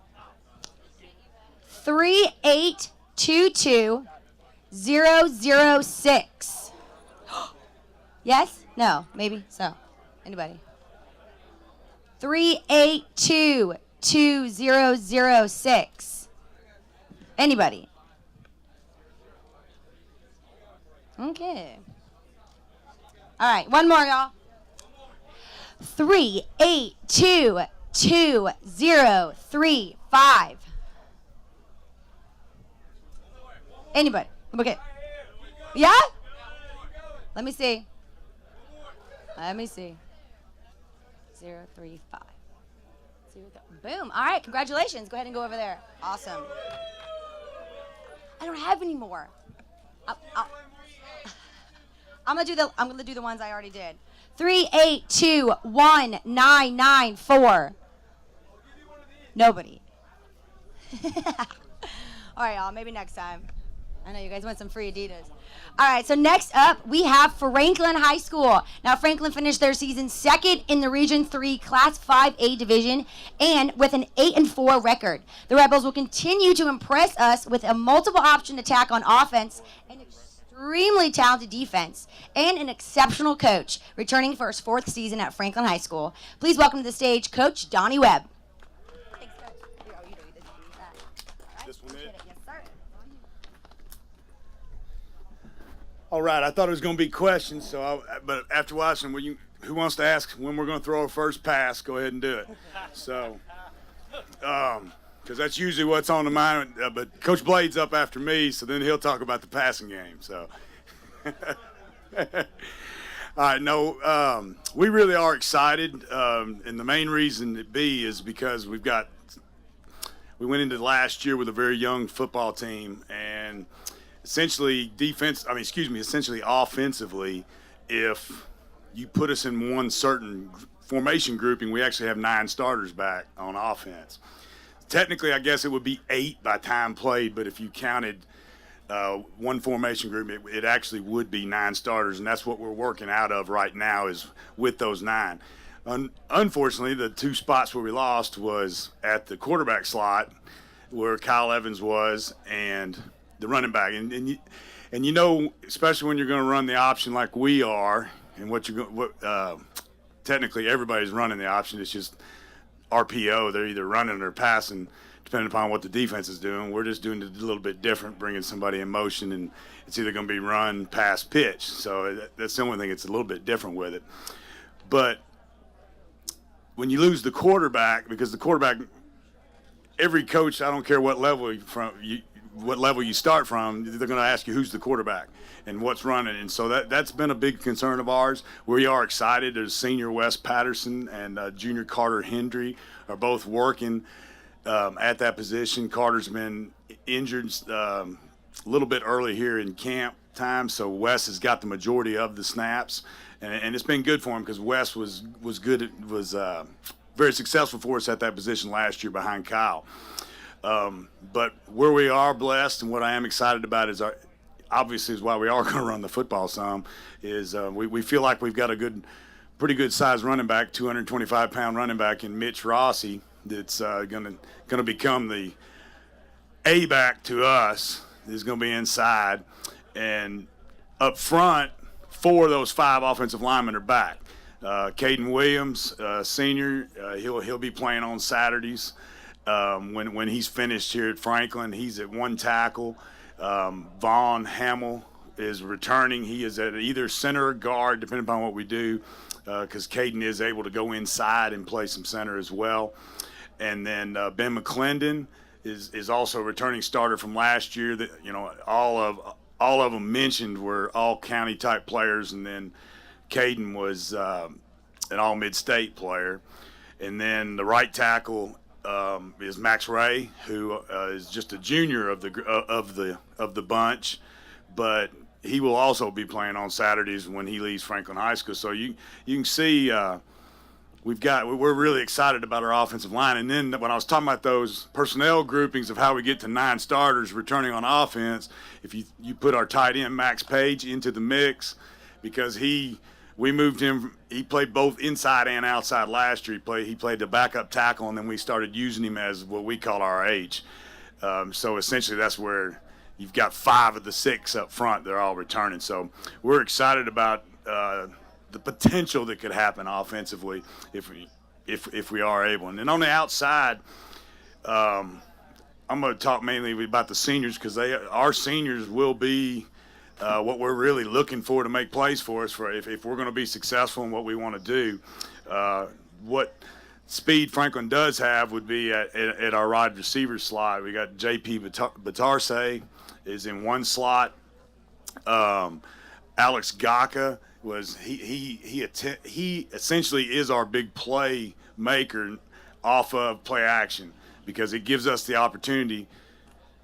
3822006. Yes? No? Maybe? So. Anybody? 3822006. Anybody? Okay. All right, one more, y'all. 3822035. Anybody? Okay. Yeah? Let me see. 035. Boom. All right, congratulations. Go ahead and go over there. Awesome. I don't have any more. I'm gonna do the ones I already did. 3821994. Nobody. All right, y'all. Maybe next time. I know you guys want some free Adidas. All right, so next up, we have Franklin High School. Now, Franklin finished their season second in the Region 3 Class 5A division and with an 8-4 record. The Rebels will continue to impress us with a multiple option attack on offense, an extremely talented defense, and an exceptional coach, returning for his 4th season at Franklin High School. Please welcome to the stage Coach Donnie Webb. Thanks, Coach. This one is? Yes, sir. All right, I thought it was going to be questions, but after watching, who wants to ask when we're going to throw our first pass? Go ahead and do it. So, because that's usually what's on the mind. But Coach Blade's up after me, so then he'll talk about the passing game. So, all right, no, we really are excited, and the main reason to be is because we went into last year with a very young football team, and essentially offensively, if you put us in one certain formation grouping, we actually have 9 starters back on offense. Technically, I guess it would be 8 by time played, but if you counted one formation group, it actually would be 9 starters, and that's what we're working out of right now is with those 9. Unfortunately, the 2 spots where we lost was at the quarterback slot, where Kyle Evans was, and the running back. And you know, especially when you're going to run the option like we are, and technically everybody's running the option. It's just RPO. They're either running or passing, depending upon what the defense is doing. We're just doing it a little bit different, bringing somebody in motion, and it's either going to be run, pass, pitch. So that's the only thing. It's a little bit different with it. But when you lose the quarterback, because the quarterback, every coach, I don't care what level you start from, they're going to ask you who's the quarterback and what's running. And so that's been a big concern of ours. We are excited. There's senior Wes Patterson and junior Carter Hendry are both working at that position. Carter's been injured a little bit early here in camp time, so Wes has got the majority of the snaps. And it's been good for him because Wes was good, was very successful for us at that position last year behind Kyle. But where we are blessed, and what I am excited about is obviously is why we are going to run the football some, is we feel like we've got a pretty good sized running back, 225-pound running back in Mitch Rossi, that's going to become the A back to us. Is going to be inside, and up front, 4 of those 5 offensive linemen are back. Caden Williams, senior, he'll be playing on Saturdays. When he's finished here at Franklin, he's at 1 tackle. Vaughn Hamill is returning. He is at either center or guard, depending upon what we do, because Caden is able to go inside and play some center as well. And then Ben McClendon is also a returning starter from last year. That all of them mentioned were all county type players, and then Caden was an all mid-state player. And then the right tackle is Max Ray, who is just a junior of the bunch, but he will also be playing on Saturdays when he leaves Franklin High School. So you can see we're really excited about our offensive line. And then when I was talking about those personnel groupings of how we get to 9 starters returning on offense, if you put our tight end Max Page into the mix, because we moved him. He played both inside and outside last year. He played the backup tackle, and then we started using him as what we call our H. So essentially, that's where you've got 5 of the 6 up front. They're all returning. So we're excited about the potential that could happen offensively if we are able. And then on the outside, I'm going to talk mainly about the seniors, because our seniors will be what we're really looking for to make plays for us if we're going to be successful in what we want to do. What speed Franklin does have would be at our wide receiver slot. We got J.P. Batarse is in 1 slot. Alex Gaka he essentially is our big play maker off of play action, because it gives us the opportunity.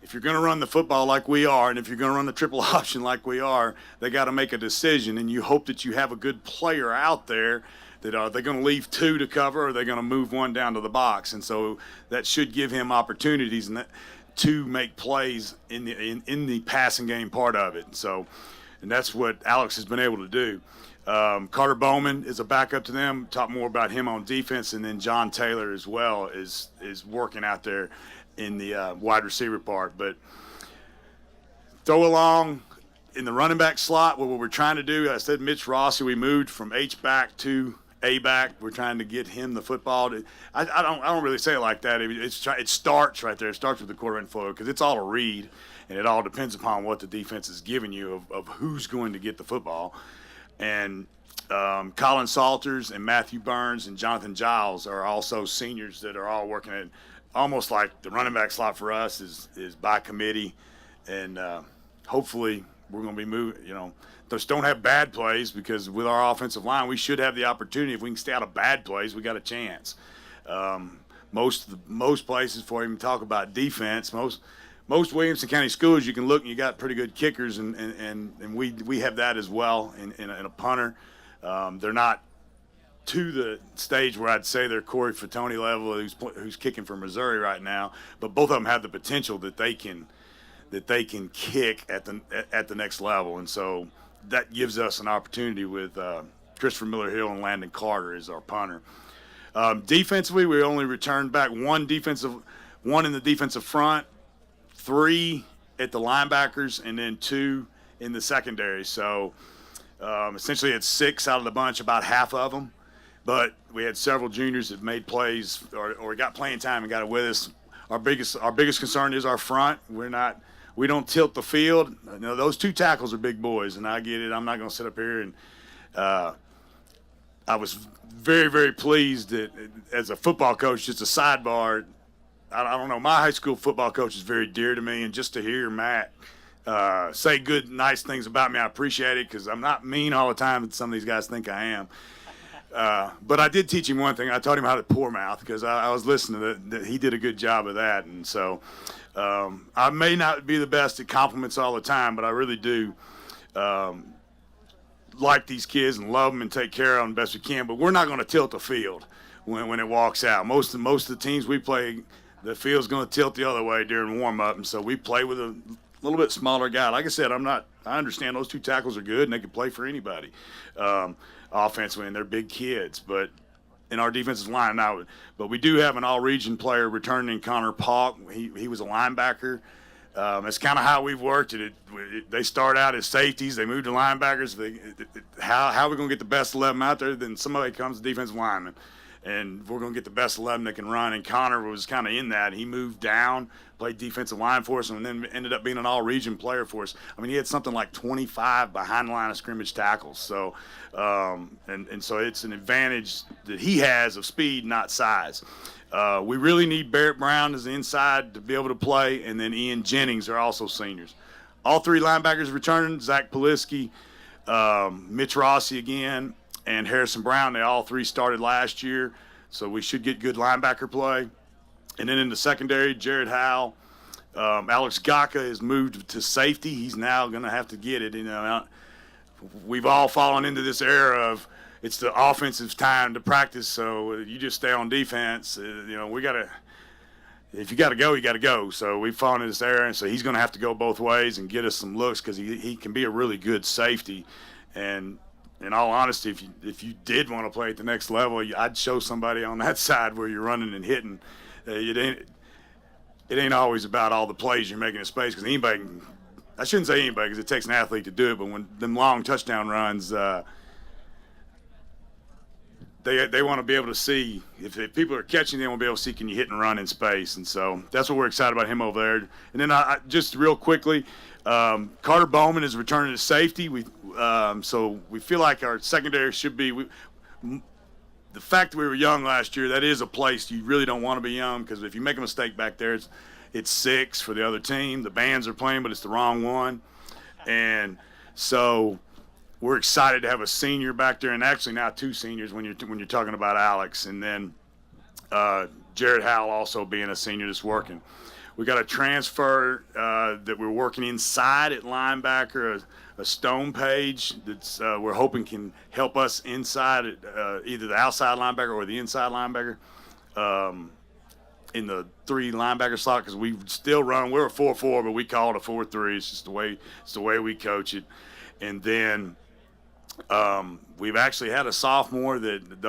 If you're going to run the football like we are, and if you're going to run the triple option like we are, they got to make a decision, and you hope that you have a good player out there that are they going to leave 2 to cover, or are they going to move 1 down to the box? And so that should give him opportunities to make plays in the passing game part of it. And that's what Alex has been able to do. Carter Bowman is a backup to them. Talk more about him on defense, and then John Taylor as well is working out there in the wide receiver part. But throw along in the running back slot, what we're trying to do, I said Mitch Rossi, we moved from H back to A back. We're trying to get him the football. I don't really say it like that. It starts right there. It starts with the quarterback flow, because it's all a read. and it all depends upon what the defense is giving you of who's going to get the football. And Colin Salters and Matthew Burns and Jonathan Giles are also seniors that are all working at almost like the running back slot for us is by committee, and hopefully we're going to be moving. Just don't have bad plays, because with our offensive line, we should have the opportunity. If we can stay out of bad plays, we got a chance. Most places, before I even talk about defense, most Williamson County schools, you can look and you got pretty good kickers, and we have that as well in a punter. They're not to the stage where I'd say they're Corey Fatoni level, who's kicking for Missouri right now, but both of them have the potential that they can kick at the next level, and so that gives us an opportunity with Christopher Miller Hill and Landon Carter as our punter. Defensively, we only returned back one in the defensive front, 3 at the linebackers, and then 2 in the secondary. So essentially it's 6 out of the bunch, about half of them. But we had several juniors that made plays or got playing time and got it with us. Our biggest concern is our front. We don't tilt the field. Those 2 tackles are big boys, and I get it. I'm not going to sit up here and I was very, very pleased that as a football coach, just a sidebar, I don't know, my high school football coach is very dear to me, and just to hear Matt say good, nice things about me, I appreciate it, because I'm not mean all the time that some of these guys think I am. But I did teach him one thing. I taught him how to pour mouth, because I was listening to that. He did a good job of that. And so I may not be the best at compliments all the time, but I really do like these kids and love them and take care of them best we can. But we're not going to tilt the field when it walks out. Most of the teams we play, the field's going to tilt the other way during warm-up. And so we play with a little bit smaller guy. Like I said, I understand those 2 tackles are good and they can play for anybody. Offensively, and they're big kids, but in our defensive line now. But we do have an all-region player returning, Connor Pauk. He was a linebacker. That's kind of how we've worked it. They start out as safeties, they move to linebackers. How are we going to get the best 11 out there? Then somebody comes to defensive lineman, and we're going to get the best 11 that can run. And Connor was kind of in that. He moved down, played defensive line for us, and then ended up being an all-region player for us. I mean, he had something like 25 behind the line of scrimmage tackles. So, and so it's an advantage that he has of speed, not size. We really need Barrett Brown as the inside to be able to play, and then Ian Jennings are also seniors. All 3 linebackers returning: Zach Poliski, Mitch Rossi again, and Harrison Brown. They all 3 started last year, so we should get good linebacker play. And then in the secondary, Jared Howell. Alex Gaka has moved to safety. He's now going to have to get it. We've all fallen into this era of it's the offensive time to practice, so you just stay on defense. If you got to go, you got to go. So we've fallen into this era, and so he's going to have to go both ways and get us some looks, because he can be a really good safety. And in all honesty, if you did want to play at the next level, I'd show somebody on that side where you're running and hitting. It ain't always about all the plays you're making in space, because anybody can. I shouldn't say anybody, because it takes an athlete to do it. But when them long touchdown runs, they want to be able to see if people are catching, they want to be able to see can you hit and run in space. And so that's what we're excited about him over there. And then I just real quickly, Carter Bowman is returning to safety. So we feel like our secondary should be. The fact that we were young last year, that is a place you really don't want to be young, because if you make a mistake back there, it's 6 for the other team. The bands are playing, but it's the wrong one. And so we're excited to have a senior back there, and actually now 2 seniors when you're talking about Alex, and then Jared Howell also being a senior that's working. We got a transfer that we're working inside at linebacker, a Stone Page that's we're hoping can help us inside at either the outside linebacker or the inside linebacker in the 3 linebacker slot, because we still run. We're a 4-4, but we call it a 4-3. It's just the way we coach it. And then we've actually had a sophomore that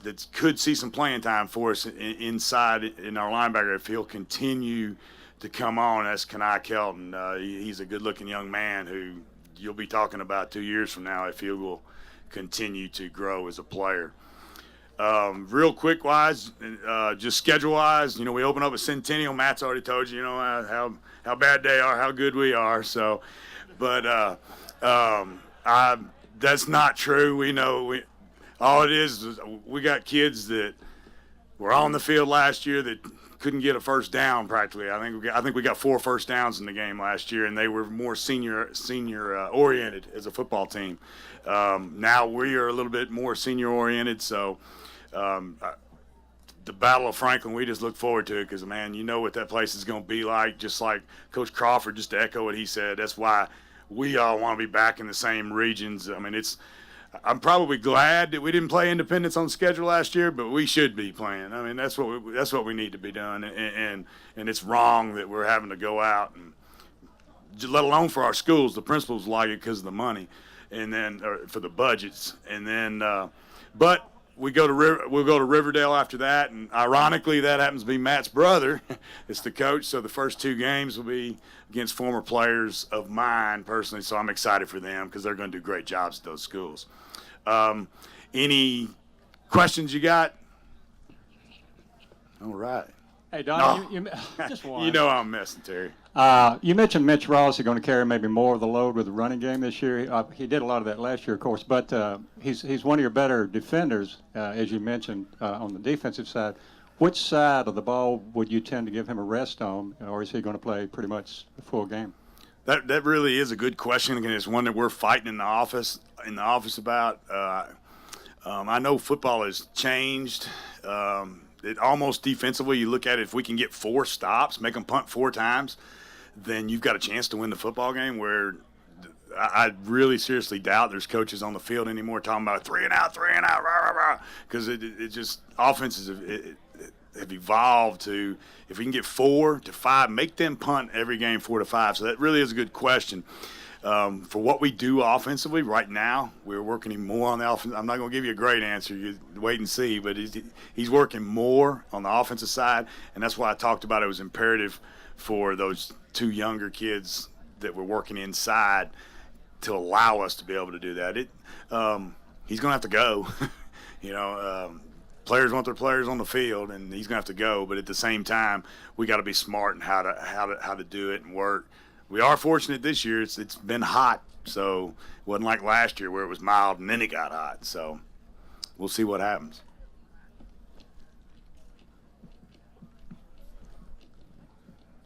that could see some playing time for us inside in our linebacker if he'll continue to come on. That's Kenai Kelton. He's a good-looking young man who you'll be talking about 2 years from now if he will continue to grow as a player. Real quick wise, just schedule wise, you know, we open up with Centennial. Matt's already told you, you know, how bad they are, how good we are. So, but that's not true. We know all it is we got kids that were on the field last year that couldn't get a first down practically. I think we got 4 first downs in the game last year, and they were more senior oriented as a football team. Now we are a little bit more senior oriented, so the Battle of Franklin, we just look forward to it because, man, you know what that place is going to be like. Just like Coach Crawford, just to echo what he said, that's why we all want to be back in the same regions. I mean, I'm probably glad that we didn't play Independence on schedule last year, but we should be playing. I mean, that's what we need to be doing, and it's wrong that we're having to go out, and let alone for our schools. The principals like it because of the money, and then for the budgets, and then but we'll go to Riverdale after that, and ironically, that happens to be Matt's brother. It's the coach, so the first 2 games will be against former players of mine personally, so I'm excited for them because they're going to do great jobs at those schools. Any questions you got? All right. Hey, Don, you just one. You know I'm messing, Terry. You mentioned Mitch Ross is going to carry maybe more of the load with the running game this year. He did a lot of that last year, of course, but he's one of your better defenders, as you mentioned, on the defensive side. Which side of the ball would you tend to give him a rest on, or is he going to play pretty much the full game? That really is a good question. Again, it's one that we're fighting in the office about. I know football has changed. It almost defensively, you look at it, if we can get 4 stops, make them punt 4 times, then you've got a chance to win the football game. Where I really seriously doubt there's coaches on the field anymore talking about 3 and out, rah, rah, rah, because it just offenses have evolved to, if we can get 4 to 5, make them punt every game 4 to 5. So that really is a good question. For what we do offensively right now, we're working more on the offense. I'm not going to give you a great answer. You wait and see. But he's working more on the offensive side, and that's why I talked about it was imperative for those 2 younger kids that were working inside to allow us to be able to do that. He's going to have to go. Players want their players on the field, and he's going to have to go. But at the same time, we got to be smart in how to do it and work. We are fortunate this year. It's been hot, so it wasn't like last year where it was mild and then it got hot. So we'll see what happens.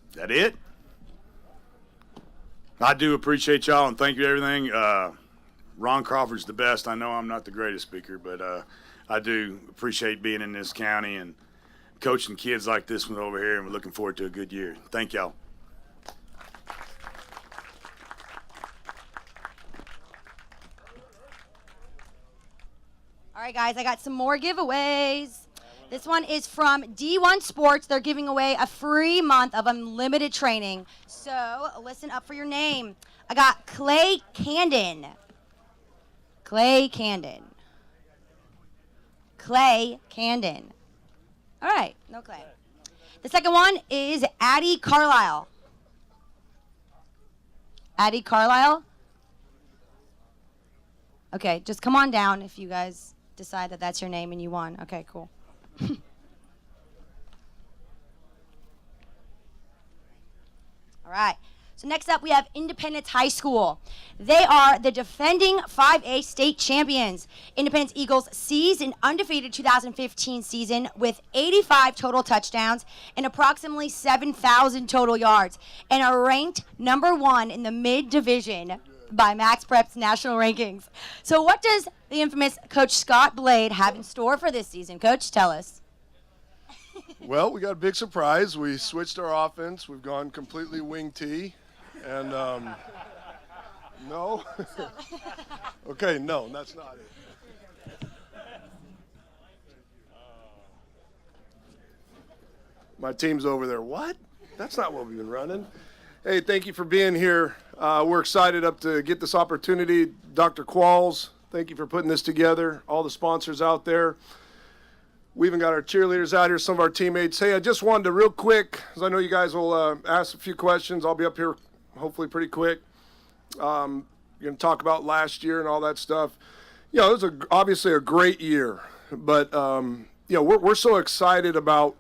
Is that it? I do appreciate y'all and thank you for everything. Ron Crawford's the best. I know I'm not the greatest speaker, but I do appreciate being in this county and coaching kids like this one over here, and we're looking forward to a good year. Thank y'all. All right, guys, I got some more giveaways. This one is from D1 Sports. They're giving away a free month of unlimited training. So listen up for your name. I got Clay Candon. Clay Candon. Clay Candon. All right, no Clay. The second one is Addie Carlisle. Addie Carlisle? Okay, just come on down if you guys decide that that's your name and you won. Okay, cool. All right. So next up, we have Independence High School. They are the defending 5A state champions. Independence Eagles seized an undefeated 2015 season with 85 total touchdowns and approximately 7,000 total yards, and are ranked number 1 in the mid-division by Max Prep's national rankings. So what does the infamous Coach Scott Blade have in store for this season? Coach, tell us. Well, we got a big surprise. We switched our offense. We've gone completely wing T. And, no? Okay, no, that's not it. My team's over there. What? That's not what we've been running. Hey, thank you for being here. We're excited up to get this opportunity. Dr. Qualls, thank you for putting this together. All the sponsors out there. We even got our cheerleaders out here, some of our teammates. Hey, I just wanted to real quick, because I know you guys will ask a few questions. I'll be up here hopefully pretty quick. You're going to talk about last year and all that stuff. You know, it was obviously a great year. but we're so excited about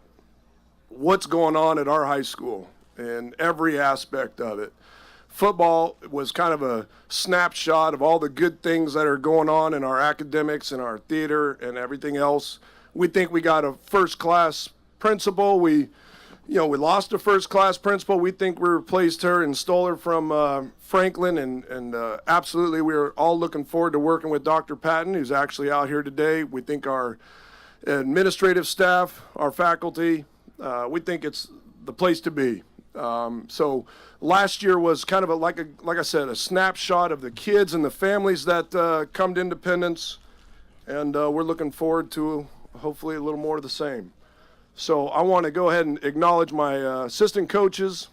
what's going on at our high school and every aspect of it. Football was kind of a snapshot of all the good things that are going on in our academics and our theater and everything else. We think we got a first-class principal. We lost a first-class principal. We think we replaced her and stole her from Franklin, and absolutely we are all looking forward to working with Dr. Patton, who's actually out here today. We think our administrative staff, our faculty, we think it's the place to be. So last year was kind of like I said, a snapshot of the kids and the families that come to Independence, and we're looking forward to hopefully a little more of the same. So I want to go ahead and acknowledge my assistant coaches,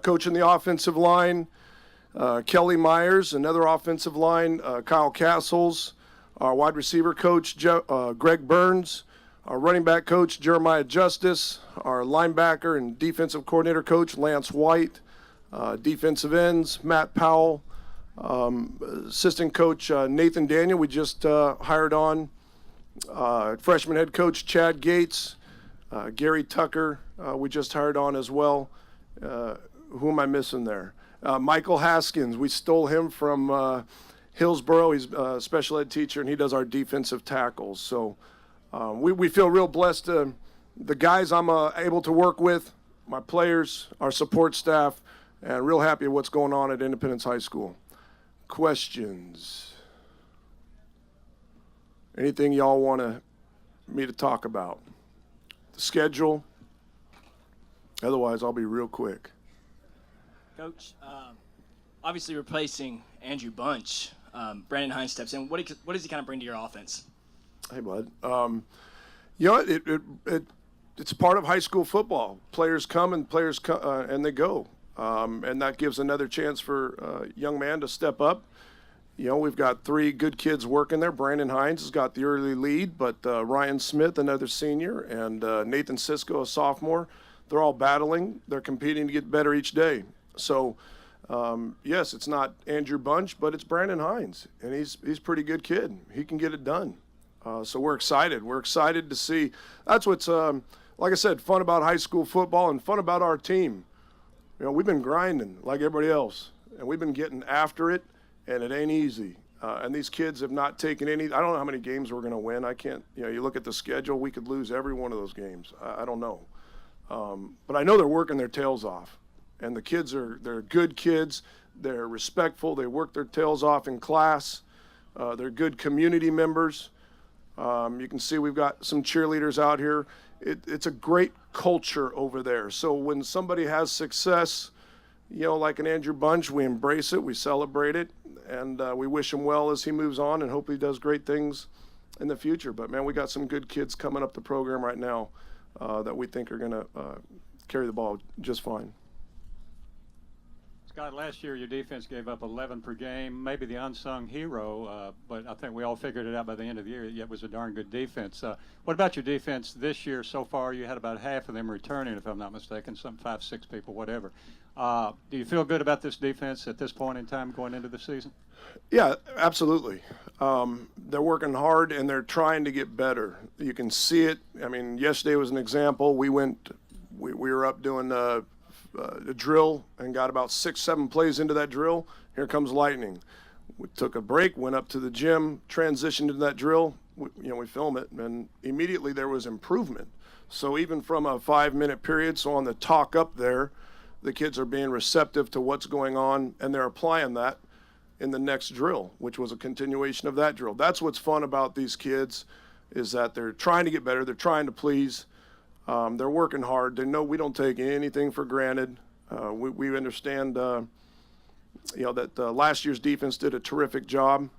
coaching the offensive line, Kelly Myers, another offensive line, Kyle Castles, our wide receiver coach, Greg Burns, our running back coach, Jeremiah Justice, our linebacker and defensive coordinator coach, Lance White, defensive ends, Matt Powell, assistant coach, Nathan Daniel, we just hired on, freshman head coach, Chad Gates, Gary Tucker, we just hired on as well. Who am I missing there? Michael Haskins, we stole him from Hillsboro. He's a special ed teacher, and he does our defensive tackles. So we feel real blessed. The guys I'm able to work with, my players, our support staff, and real happy with what's going on at Independence High School. Questions? Anything y'all want me to talk about? The schedule? Otherwise, I'll be real quick. Coach, obviously replacing Andrew Bunch, Brandon Hines steps in. What does he kind of bring to your offense? Hey, bud. It's part of high school football. Players come and and they go, and that gives another chance for a young man to step up. We've got 3 good kids working there. Brandon Hines has got the early lead, but Ryan Smith, another senior, and Nathan Sisko, a sophomore. They're all battling. They're competing to get better each day. So, yes, it's not Andrew Bunch, but it's Brandon Hines, and he's a pretty good kid. He can get it done. So we're excited. We're excited to see. That's what's, like I said, fun about high school football and fun about our team. We've been grinding like everybody else, and we've been getting after it, and it ain't easy. And these kids have not taken any. I don't know how many games we're going to win. I can't. You look at the schedule, we could lose every one of those games. I don't know. But I know they're working their tails off. And the kids they're good kids. They're respectful. They work their tails off in class. They're good community members. You can see we've got some cheerleaders out here. It's a great culture over there. So when somebody has success, like an Andrew Bunch, we embrace it, we celebrate it, and we wish him well as he moves on and hope he does great things in the future. But, man, we got some good kids coming up the program right now that we think are going to carry the ball just fine. Scott, last year your defense gave up 11 per game, maybe the unsung hero, but I think we all figured it out by the end of the year. It was a darn good defense. What about your defense this year so far? You had about half of them returning, if I'm not mistaken, some 5, 6 people, whatever. Do you feel good about this defense at this point in time going into the season? Yeah, absolutely. They're working hard, and they're trying to get better. You can see it. I mean, yesterday was an example. We were up doing a drill and got about 6, 7 plays into that drill. Here comes lightning. We took a break, went up to the gym, transitioned into that drill. We film it, and immediately there was improvement. So even from a 5-minute period, so on the talk up there, the kids are being receptive to what's going on, and they're applying that in the next drill, which was a continuation of that drill. That's what's fun about these kids, is that they're trying to get better. They're trying to please. They're working hard. They know we don't take anything for granted. We understand, that last year's defense did a terrific job.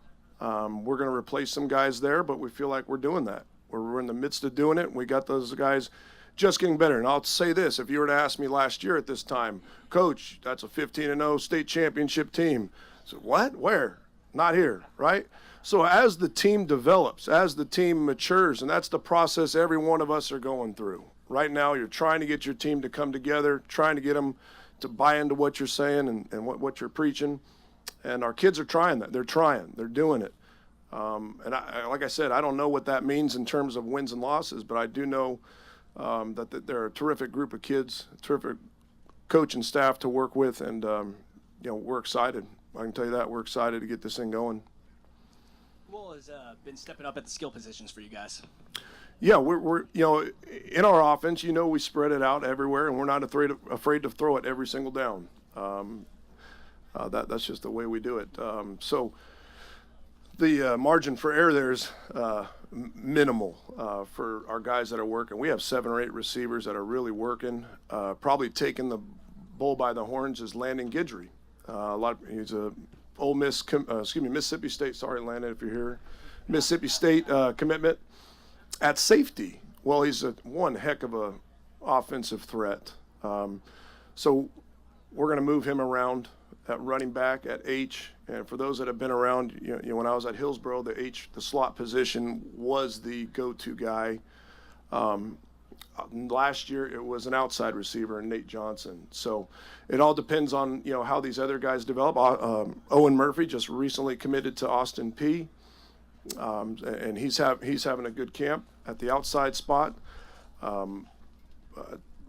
We're going to replace some guys there, but we feel like we're doing that. We're in the midst of doing it. We got those guys just getting better. And I'll say this, if you were to ask me last year at this time, Coach, that's a 15-0 state championship team. So what? Where? Not here, right? So as the team develops, as the team matures, and that's the process every one of us are going through. Right now, you're trying to get your team to come together, trying to get them to buy into what you're saying and what you're preaching. And our kids are trying that. They're trying. They're doing it. And like I said, I don't know what that means in terms of wins and losses, but I do know that they're a terrific group of kids, terrific coach and staff to work with, and we're excited. I can tell you that we're excited to get this thing going. Who has been stepping up at the skill positions for you guys? Yeah, we're in our offense, we spread it out everywhere, and we're not afraid to throw it every single down. That's just the way we do it. So the margin for error there is minimal for our guys that are working. We have 7 or 8 receivers that are really working. Probably taking the bull by the horns is Landon Guidry. He's a Mississippi State. Sorry, Landon, if you're here. Mississippi State commitment at safety. Well, he's one heck of a offensive threat. So we're going to move him around at running back, at H. And for those that have been around, when I was at Hillsboro, the slot position was the go-to guy. Last year it was an outside receiver, Nate Johnson. So it all depends on how these other guys develop. Owen Murphy just recently committed to Austin P, and he's having a good camp at the outside spot.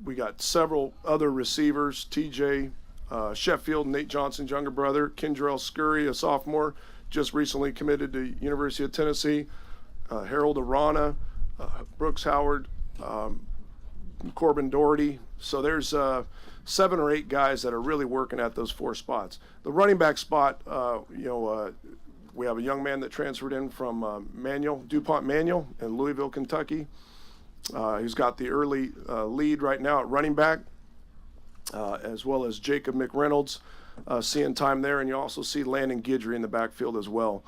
We got several other receivers, TJ Sheffield, Nate Johnson's younger brother, Kendrell Scurry, a sophomore, just recently committed to University of Tennessee, Harold Arana, Brooks Howard, Corbin Doherty. So there's 7 or 8 guys that are really working at those 4 spots. The running back spot, we have a young man that transferred in from DuPont Manual in Louisville, Kentucky. He's got the early lead right now at running back, as well as Jacob McReynolds seeing time there, and you also see Landon Guidry in the backfield as well.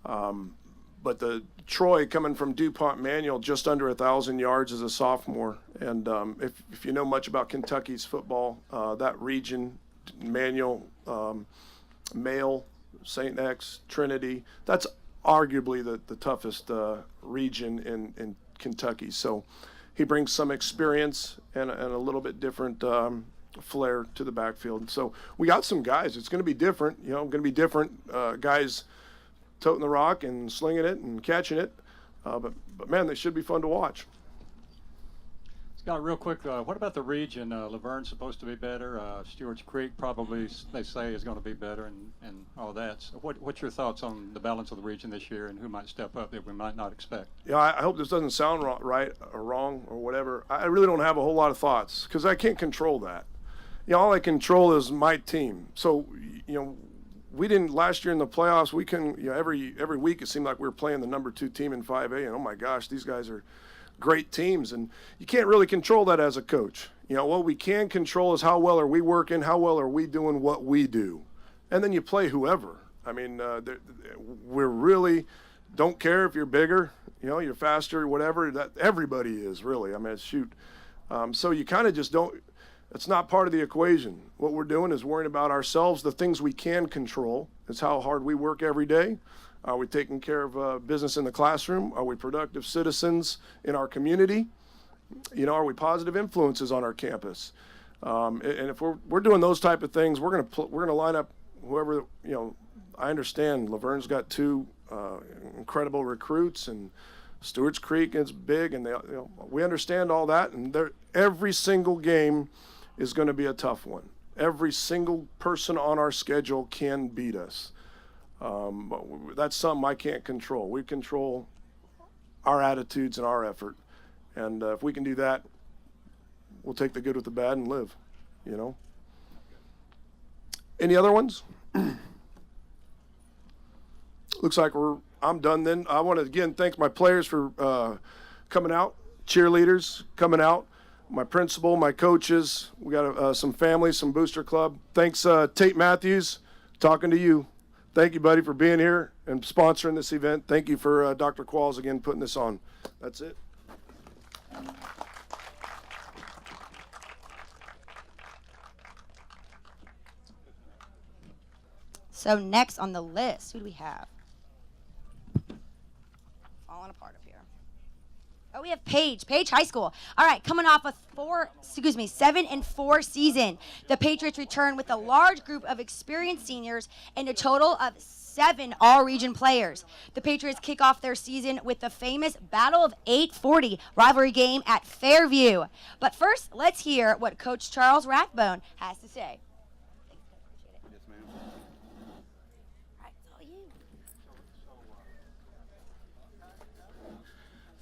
But the Troy coming from DuPont Manual, just under 1,000 yards as a sophomore. And if you know much about Kentucky's football, that region, Manual, Male, St. X, Trinity, that's arguably the toughest region in Kentucky. So he brings some experience and a little bit different flair to the backfield. So we got some guys. It's going to be different, going to be different guys toting the rock and slinging it and catching it. But man, they should be fun to watch. Scott, real quick, what about the region? Laverne's supposed to be better. Stewart's Creek probably, they say, is going to be better and all that. So what's your thoughts on the balance of the region this year and who might step up that we might not expect? Yeah, I hope this doesn't sound right or wrong or whatever. I really don't have a whole lot of thoughts because I can't control that. All I control is my team. So, we didn't last year in the playoffs. We couldn't, every week it seemed like we were playing the number 2 team in 5A, and oh my gosh, these guys are great teams, and you can't really control that as a coach. What we can control is how well are we working, how well are we doing what we do, and then you play whoever. I mean, we really don't care if you're bigger, you're faster, whatever. That everybody is really. I mean, shoot. So you kind of just don't. It's not part of the equation. What we're doing is worrying about ourselves, the things we can control. It's how hard we work every day. Are we taking care of business in the classroom? Are we productive citizens in our community? Are we positive influences on our campus? And if we're doing those type of things, we're gonna line up whoever. I understand Laverne's got 2 incredible recruits, and Stewart's Creek is big, and we understand all that. And every single game is going to be a tough one. Every single person on our schedule can beat us. But that's something I can't control. We control our attitudes and our effort. And if we can do that, we'll take the good with the bad and live, Any other ones? Looks like I'm done then. I want to again thank my players for coming out, cheerleaders coming out, my principal, my coaches. We got some families, some booster club. Thanks, Tate Matthews, talking to you. Thank you, buddy, for being here and sponsoring this event. Thank you for Dr. Qualls again putting this on. That's it. So next on the list, who do we have? Falling apart up here. Oh, we have Page High School. All right, coming off a 7-4 season, the Patriots return with a large group of experienced seniors and a total of 7 all-region players. The Patriots kick off their season with the famous Battle of 840 rivalry game at Fairview. But first, let's hear what Coach Charles Rathbone has to say.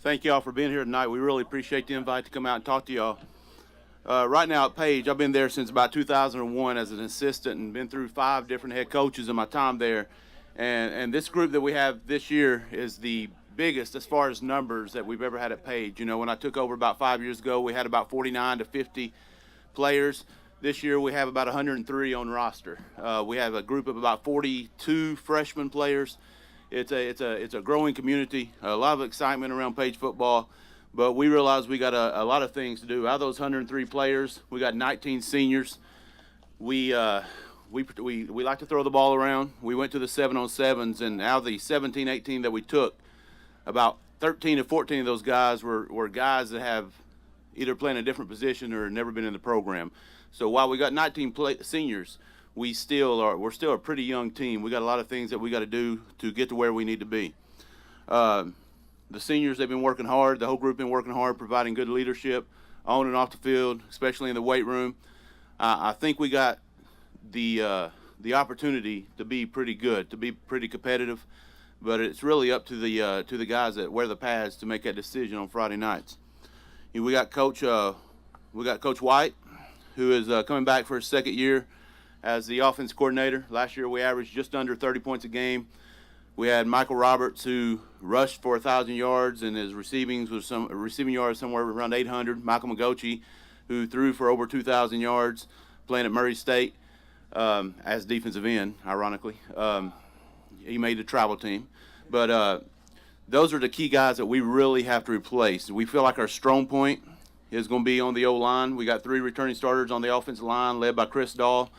Thank y'all for being here tonight. We really appreciate the invite to come out and talk to y'all. Right now at Page, I've been there since about 2001 as an assistant and been through 5 different head coaches in my time there. And this group that we have this year is the biggest as far as numbers that we've ever had at Page. You know, when I took over about 5 years ago, we had about 49 to 50 players. This year we have about 103 on roster. We have a group of about 42 freshman players. It's a growing community, a lot of excitement around Page football, but we realize we got a lot of things to do. Out of those 103 players, we got 19 seniors. We like to throw the ball around. We went to the 7-on-7s, and out of the 17, 18 that we took, about 13 to 14 of those guys were guys that have either playing a different position or never been in the program. So while we got 19 seniors, we're still a pretty young team. We got a lot of things that we got to do to get to where we need to be. The seniors, they've been working hard. The whole group been working hard, providing good leadership on and off the field, especially in the weight room. I think we got the opportunity to be pretty good, to be pretty competitive, but it's really up to the guys that wear the pads to make that decision on Friday nights. We got Coach White, who is coming back for his second year as the offense coordinator. Last year we averaged just under 30 points a game. We had Michael Roberts, who rushed for 1,000 yards, and his receiving yards somewhere around 800. Michael Magochi, who threw for over 2,000 yards, playing at Murray State as defensive end, ironically. He made the travel team. But those are the key guys that we really have to replace. We feel like our strong point is going to be on the O-line. We got 3 returning starters on the offensive line, led by Chris Dahl,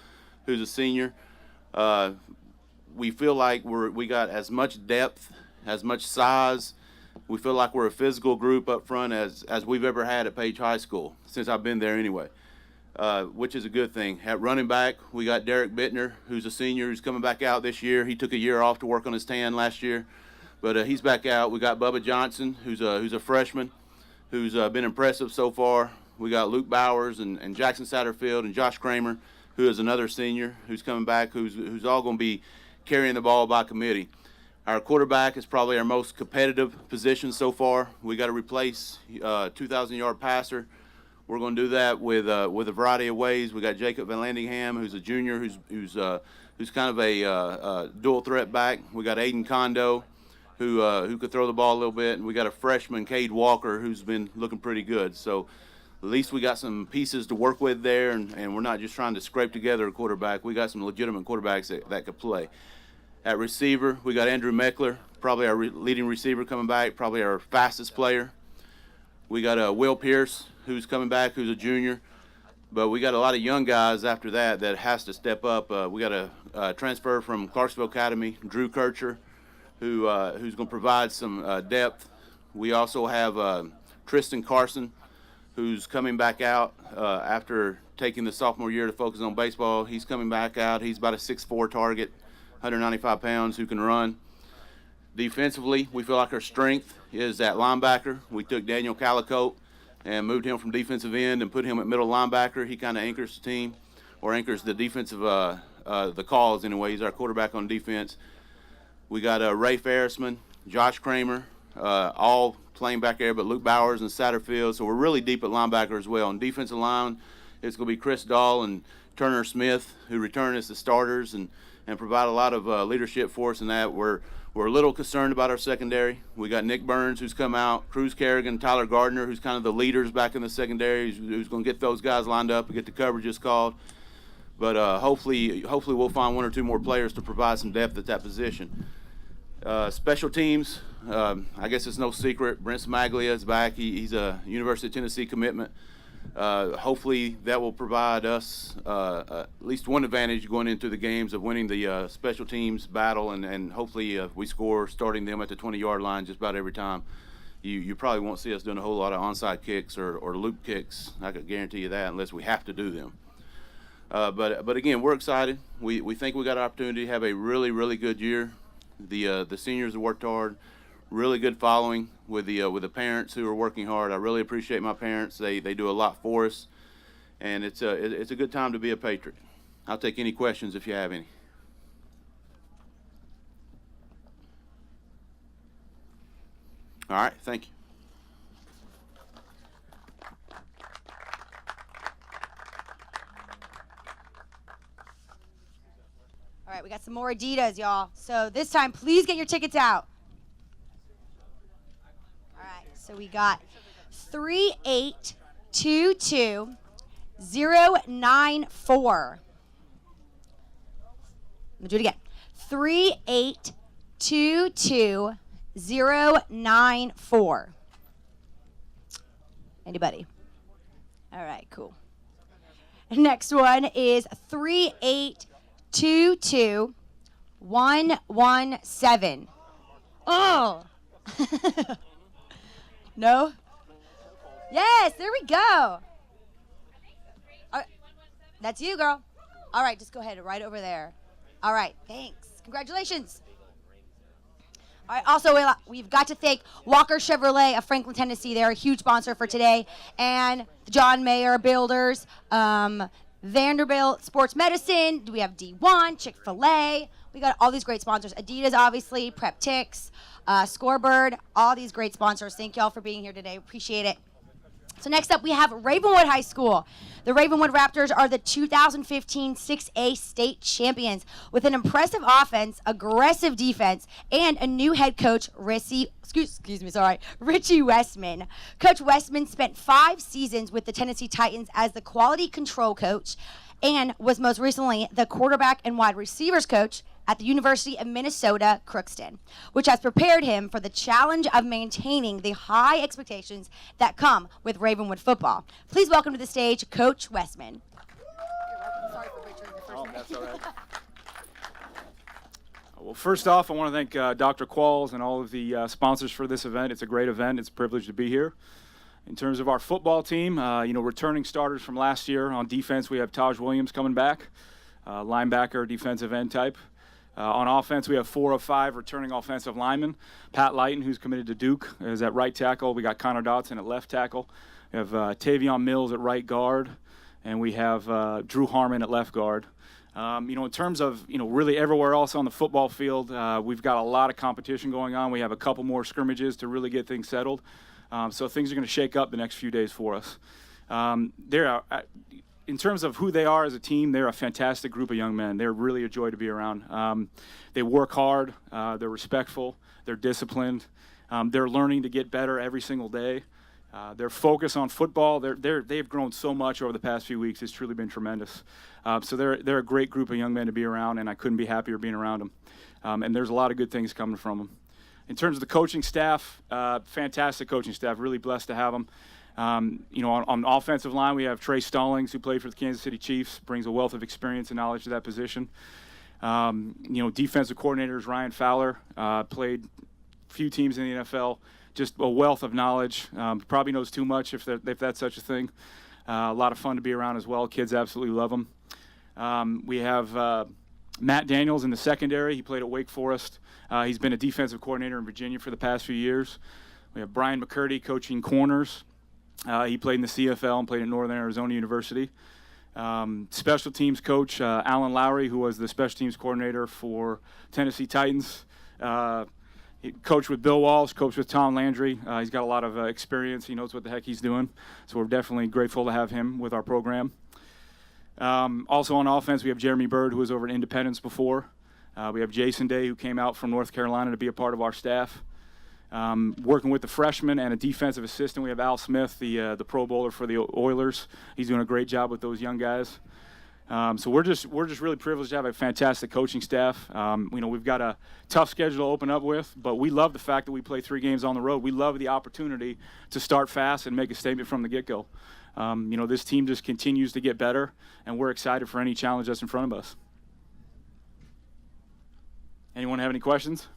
who's a senior. We feel like we got as much depth, as much size. We feel like we're a physical group up front as we've ever had at Page High School, since I've been there anyway, which is a good thing. At running back, we got Derek Bittner, who's a senior, who's coming back out this year. He took a year off to work on his tan last year, but he's back out. We got Bubba Johnson, who's a freshman, who's been impressive so far. We got Luke Bowers and Jackson Satterfield and Josh Kramer, who is another senior who's coming back, who's all going to be carrying the ball by committee. Our quarterback is probably our most competitive position so far. We got to replace 2,000-yard passer. We're going to do that with a variety of ways. We got Jacob Van Landingham, who's a junior, who's kind of a dual threat back. We got Aiden Kondo, who could throw the ball a little bit, and we got a freshman, Cade Walker, who's been looking pretty good. So at least we got some pieces to work with there, and we're not just trying to scrape together a quarterback. We got some legitimate quarterbacks that could play. At receiver, we got Andrew Meckler, probably our leading receiver coming back, probably our fastest player. We got Will Pierce, who's coming back, who's a junior. But we got a lot of young guys after that has to step up. We got a transfer from Clarksville Academy, Drew Kircher, who's going to provide some depth. We also have Tristan Carson, who's coming back out after taking the sophomore year to focus on baseball. He's coming back out. He's about a 6'4" target, 195 pounds, who can run. Defensively, we feel like our strength is at linebacker. We took Daniel Calicote and moved him from defensive end and put him at middle linebacker. He kind of anchors the team, or anchors the defensive, the calls anyway. He's our quarterback on defense. We got Ray Ferrisman, Josh Kramer, all playing back there, but Luke Bowers and Satterfield. So we're really deep at linebacker as well. On defensive line, it's going to be Chris Dahl and Turner Smith, who return as the starters and provide a lot of leadership for us in that. We're a little concerned about our secondary. We got Nick Burns, who's come out, Cruz Kerrigan, Tyler Gardner, who's kind of the leaders back in the secondary, who's going to get those guys lined up and get the coverages called. But hopefully we'll find 1 or 2 more players to provide some depth at that position. Special teams, I guess it's no secret, Brent Smaglia is back. He's a University of Tennessee commitment. Hopefully that will provide us at least one advantage going into the games of winning the special teams battle, and hopefully we score starting them at the 20-yard line just about every time. You probably won't see us doing a whole lot of onside kicks or loop kicks. I could guarantee you that, unless we have to do them. But again, we're excited. We think we got an opportunity to have a really, really good year. The seniors have worked hard. Really good following with the parents who are working hard. I really appreciate my parents. They do a lot for us, and it's a good time to be a Patriot. I'll take any questions if you have any. All right, thank you. All right, we got some more Adidas, y'all. So this time, please get your tickets out. All right, so we got 3822094. Let me do it again. 3822094. Anybody? All right, cool. Next one is 3822117. Oh. No? Yes, there we go. All right. That's you, girl. All right, just go ahead, right over there. All right, thanks. Congratulations. All right, also, we've got to thank Walker Chevrolet of Franklin, Tennessee. They're a huge sponsor for today. And John Mayer Builders, Vanderbilt Sports Medicine. We have D1, Chick-fil-A. We got all these great sponsors. Adidas, obviously, Prep Tix, Scorebird, all these great sponsors. Thank y'all for being here today. Appreciate it. So next up, we have Ravenwood High School. The Ravenwood Raptors are the 2015 6A state champions with an impressive offense, aggressive defense, and a new head coach, Richie Westman. Coach Westman spent 5 seasons with the Tennessee Titans as the quality control coach and was most recently the quarterback and wide receivers coach at the University of Minnesota, Crookston, which has prepared him for the challenge of maintaining the high expectations that come with Ravenwood football. Please welcome to the stage Coach Westman. Sorry for butchering the first name. That's all right. Well, first off, I want to thank Dr. Qualls and all of the sponsors for this event. It's a great event. It's a privilege to be here. In terms of our football team, returning starters from last year on defense, we have Taj Williams coming back, linebacker, defensive end type. On offense, we have 4 of 5 returning offensive linemen. Pat Lighton, who's committed to Duke, is at right tackle. We got Connor Dotson at left tackle. We have Tavion Mills at right guard, and we have Drew Harmon at left guard. In terms of, really everywhere else on the football field, we've got a lot of competition going on. We have a couple more scrimmages to really get things settled. So things are going to shake up the next few days for us. In terms of who they are as a team, they're a fantastic group of young men. They're really a joy to be around. They work hard. They're respectful. They're disciplined. They're learning to get better every single day. Their focus on football, they've grown so much over the past few weeks. It's truly been tremendous. So they're a great group of young men to be around, and I couldn't be happier being around them. And there's a lot of good things coming from them. In terms of the coaching staff, fantastic coaching staff. Really blessed to have them. On offensive line, we have Trey Stallings, who played for the Kansas City Chiefs, brings a wealth of experience and knowledge to that position. Defensive coordinators, Ryan Fowler, played a few teams in the NFL, just a wealth of knowledge. Probably knows too much if that's such a thing. A lot of fun to be around as well. Kids absolutely love him. We have Matt Daniels in the secondary. He played at Wake Forest. He's been a defensive coordinator in Virginia for the past few years. We have Brian McCurdy coaching corners. He played in the CFL and played at Northern Arizona University. Special teams coach Alan Lowry, who was the special teams coordinator for Tennessee Titans. He coached with Bill Walsh, coached with Tom Landry. He's got a lot of experience. He knows what the heck he's doing. So we're definitely grateful to have him with our program. Also on offense, we have Jeremy Bird, who was over at Independence before. We have Jason Day, who came out from North Carolina to be a part of our staff. Working with the freshmen and a defensive assistant, we have Al Smith, the Pro Bowler for the Oilers. He's doing a great job with those young guys. So we're just really privileged to have a fantastic coaching staff. We've got a tough schedule to open up with, but we love the fact that we play 3 games on the road. We love the opportunity to start fast and make a statement from the get-go. This team just continues to get better, and we're excited for any challenge that's in front of us. Anyone have any questions?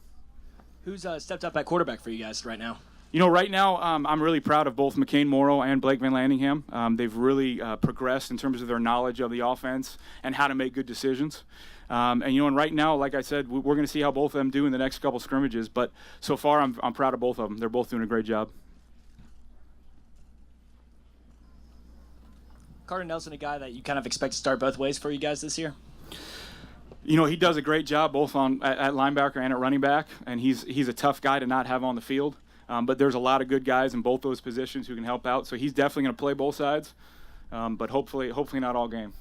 Who's stepped up at quarterback for you guys right now? You know, right now, I'm really proud of both McCain Morrow and Blake Van Landingham. They've really progressed in terms of their knowledge of the offense and how to make good decisions. And right now, like I said, we're going to see how both of them do in the next couple scrimmages. But so far, I'm proud of both of them. They're both doing a great job. Carter Nelson, a guy that you kind of expect to start both ways for you guys this year? You know, he does a great job both at linebacker and at running back, and he's a tough guy to not have on the field. But there's a lot of good guys in both those positions who can help out. So he's definitely going to play both sides, but hopefully not all game.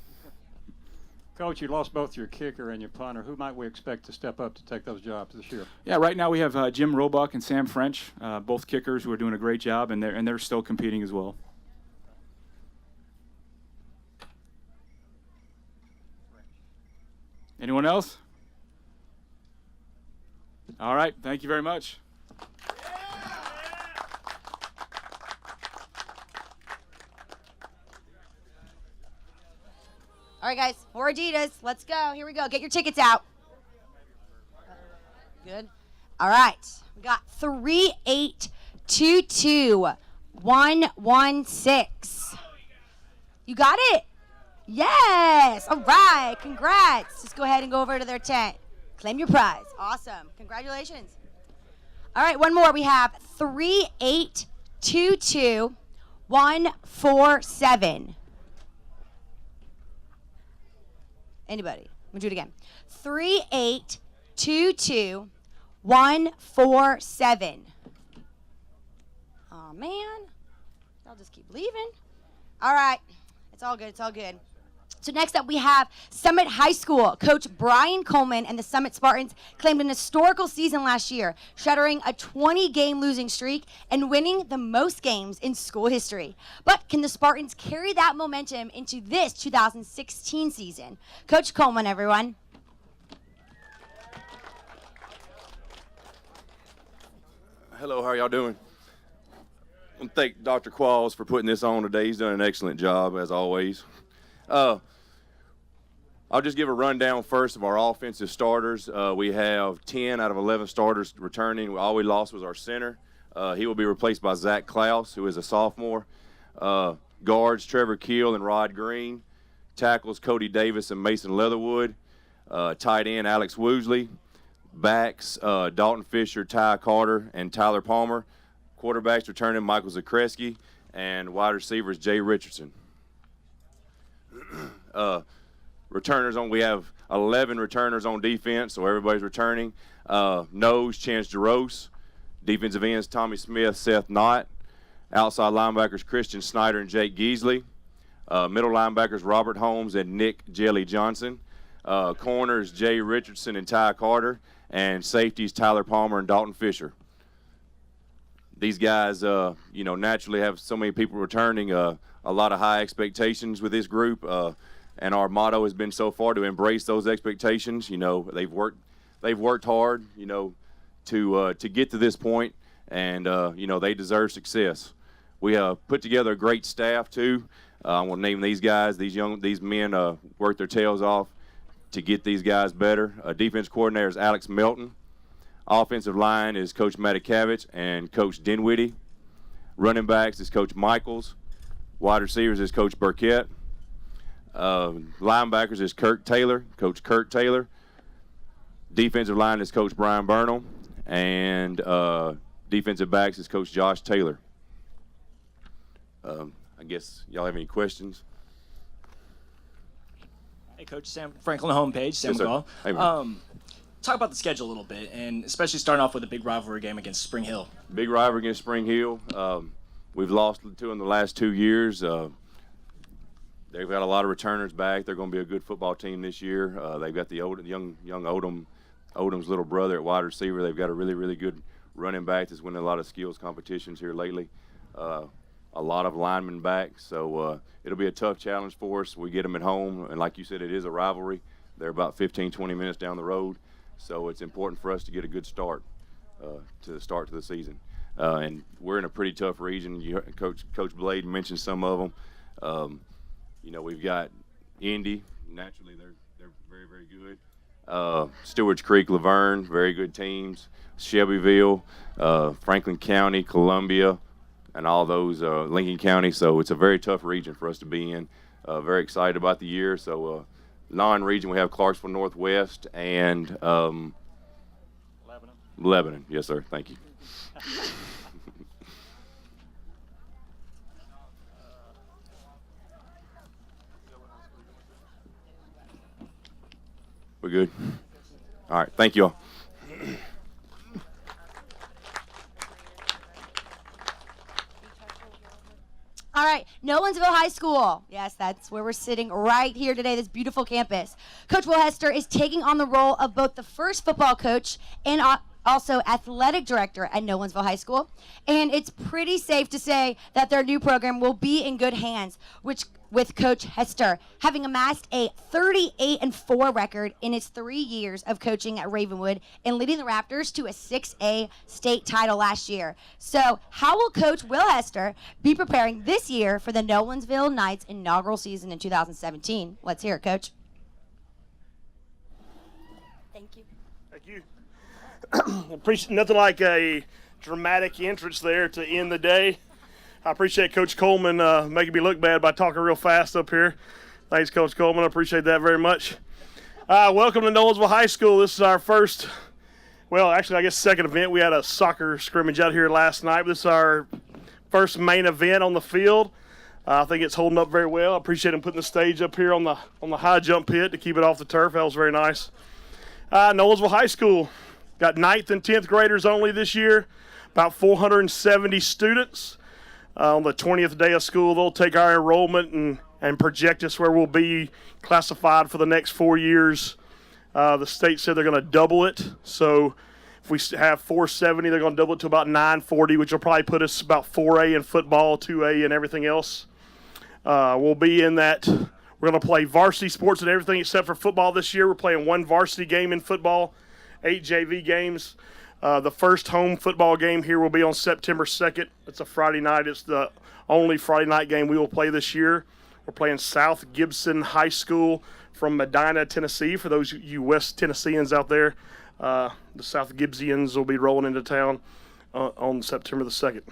Coach, you lost both your kicker and your punter. Who might we expect to step up to take those jobs this year? Yeah, right now we have Jim Roebuck and Sam French, both kickers who are doing a great job, and they're still competing as well. Anyone else? All right, thank you very much. All right, guys, more Adidas. Let's go. Here we go. Get your tickets out. Good. All right. We got 3822116. You got it? Yes. All right. Congrats. Just go ahead and go over to their tent. Claim your prize. Awesome. Congratulations. All right, one more. We have 3822147. Anybody? I'm going to do it again. 3822147. Oh, man. Y'all just keep leaving. All right. It's all good. It's all good. So next up, we have Summit High School. Coach Brian Coleman and the Summit Spartans claimed an historical season last year, shattering a 20-game losing streak and winning the most games in school history. But can the Spartans carry that momentum into this 2016 season? Coach Coleman, everyone. Hello, how are y'all doing? I want to thank Dr. Qualls for putting this on today. He's done an excellent job, as always. I'll just give a rundown first of our offensive starters. We have 10 out of 11 starters returning. All we lost was our center. He will be replaced by Zach Klaus, who is a sophomore. Guards, Trevor Keel and Rod Green. Tackles, Cody Davis and Mason Leatherwood. Tight end, Alex Woosley. Backs, Dalton Fisher, Ty Carter, and Tyler Palmer. Quarterbacks returning, Michael Zakreski. And wide receivers, Jay Richardson. Returners on, we have 11 returners on defense, so everybody's returning. Nose, Chance Jaros. Defensive ends, Tommy Smith, Seth Knott. Outside linebackers, Christian Snyder and Jake Geasley. Middle linebackers, Robert Holmes and Nick Jelly Johnson. Corners, Jay Richardson and Ty Carter. And safeties, Tyler Palmer and Dalton Fisher. These guys, naturally have so many people returning, a lot of high expectations with this group. And our motto has been so far to embrace those expectations. They've worked hard, to get to this point, and they deserve success. We have put together a great staff too. I want to name these guys. These men worked their tails off to get these guys better. Defense coordinator is Alex Melton. Offensive line is Coach Matakavich and Coach Dinwiddie. Running backs is Coach Michaels. Wide receivers is Coach Burkett. Linebackers is Coach Kirk Taylor. Defensive line is Coach Brian Burnham. And defensive backs is Coach Josh Taylor. I guess y'all have any questions? Hey, Coach. Sam Franklin, homepage. Sam Yes, sir. McCall. Hey, man. Talk about the schedule a little bit, and especially starting off with a big rivalry game against Spring Hill. Big rivalry against Spring Hill. We've lost two in the last 2 years. They've got a lot of returners back. They're going to be a good football team this year. They've got the young Odom's little brother at wide receiver. They've got a really, really good running back that's winning a lot of skills competitions here lately. A lot of linemen back, so it'll be a tough challenge for us. We get them at home, and like you said, it is a rivalry. They're about 15, 20 minutes down the road, so it's important for us to get a good start to the start to the season. And we're in a pretty tough region. Coach Blade mentioned some of them. We've got Indy. Naturally, they're very, very good. Stewart's Creek, Laverne, very good teams. Shelbyville, Franklin County, Columbia, and all those, Lincoln County. So it's a very tough region for us to be in. Very excited about the year. So non-region, we have Clarksville Northwest and Lebanon. Yes, sir. Thank you. We're good. All right. Thank you all. All right, Nolensville High School. Yes, that's where we're sitting right here today, this beautiful campus. Coach Will Hester is taking on the role of both the first football coach and also athletic director at Nolensville High School. And it's pretty safe to say that their new program will be in good hands, with Coach Hester having amassed a 38-4 record in his 3 years of coaching at Ravenwood and leading the Raptors to a 6A state title last year. So how will Coach Will Hester be preparing this year for the Nolensville Knights inaugural season in 2017? Let's hear it, Coach. Thank you. Thank you. Appreciate nothing like a dramatic entrance there to end the day. I appreciate Coach Coleman making me look bad by talking real fast up here. Thanks, Coach Coleman. I appreciate that very much. Welcome to Nolensville High School. This is our first, well, actually, I guess second event. We had a soccer scrimmage out here last night. This is our first main event on the field. I think it's holding up very well. I appreciate him putting the stage up here on the high jump pit to keep it off the turf. That was very nice. Nolensville High School got 9th and 10th graders only this year, about 470 students. On the 20th day of school, they'll take our enrollment and project us where we'll be classified for the next 4 years. The state said they're going to double it. So if we have 470, they're going to double it to about 940, which will probably put us about 4A in football, 2A and everything else. We'll be in that. We're going to play varsity sports and everything except for football this year. We're playing 1 varsity game in football, 8 JV games. The first home football game here will be on September 2nd. It's a Friday night. It's the only Friday night game we will play this year. We're playing South Gibson High School from Medina, Tennessee. For those you West Tennesseans out there, the South Gibbsians will be rolling into town on September the 2nd.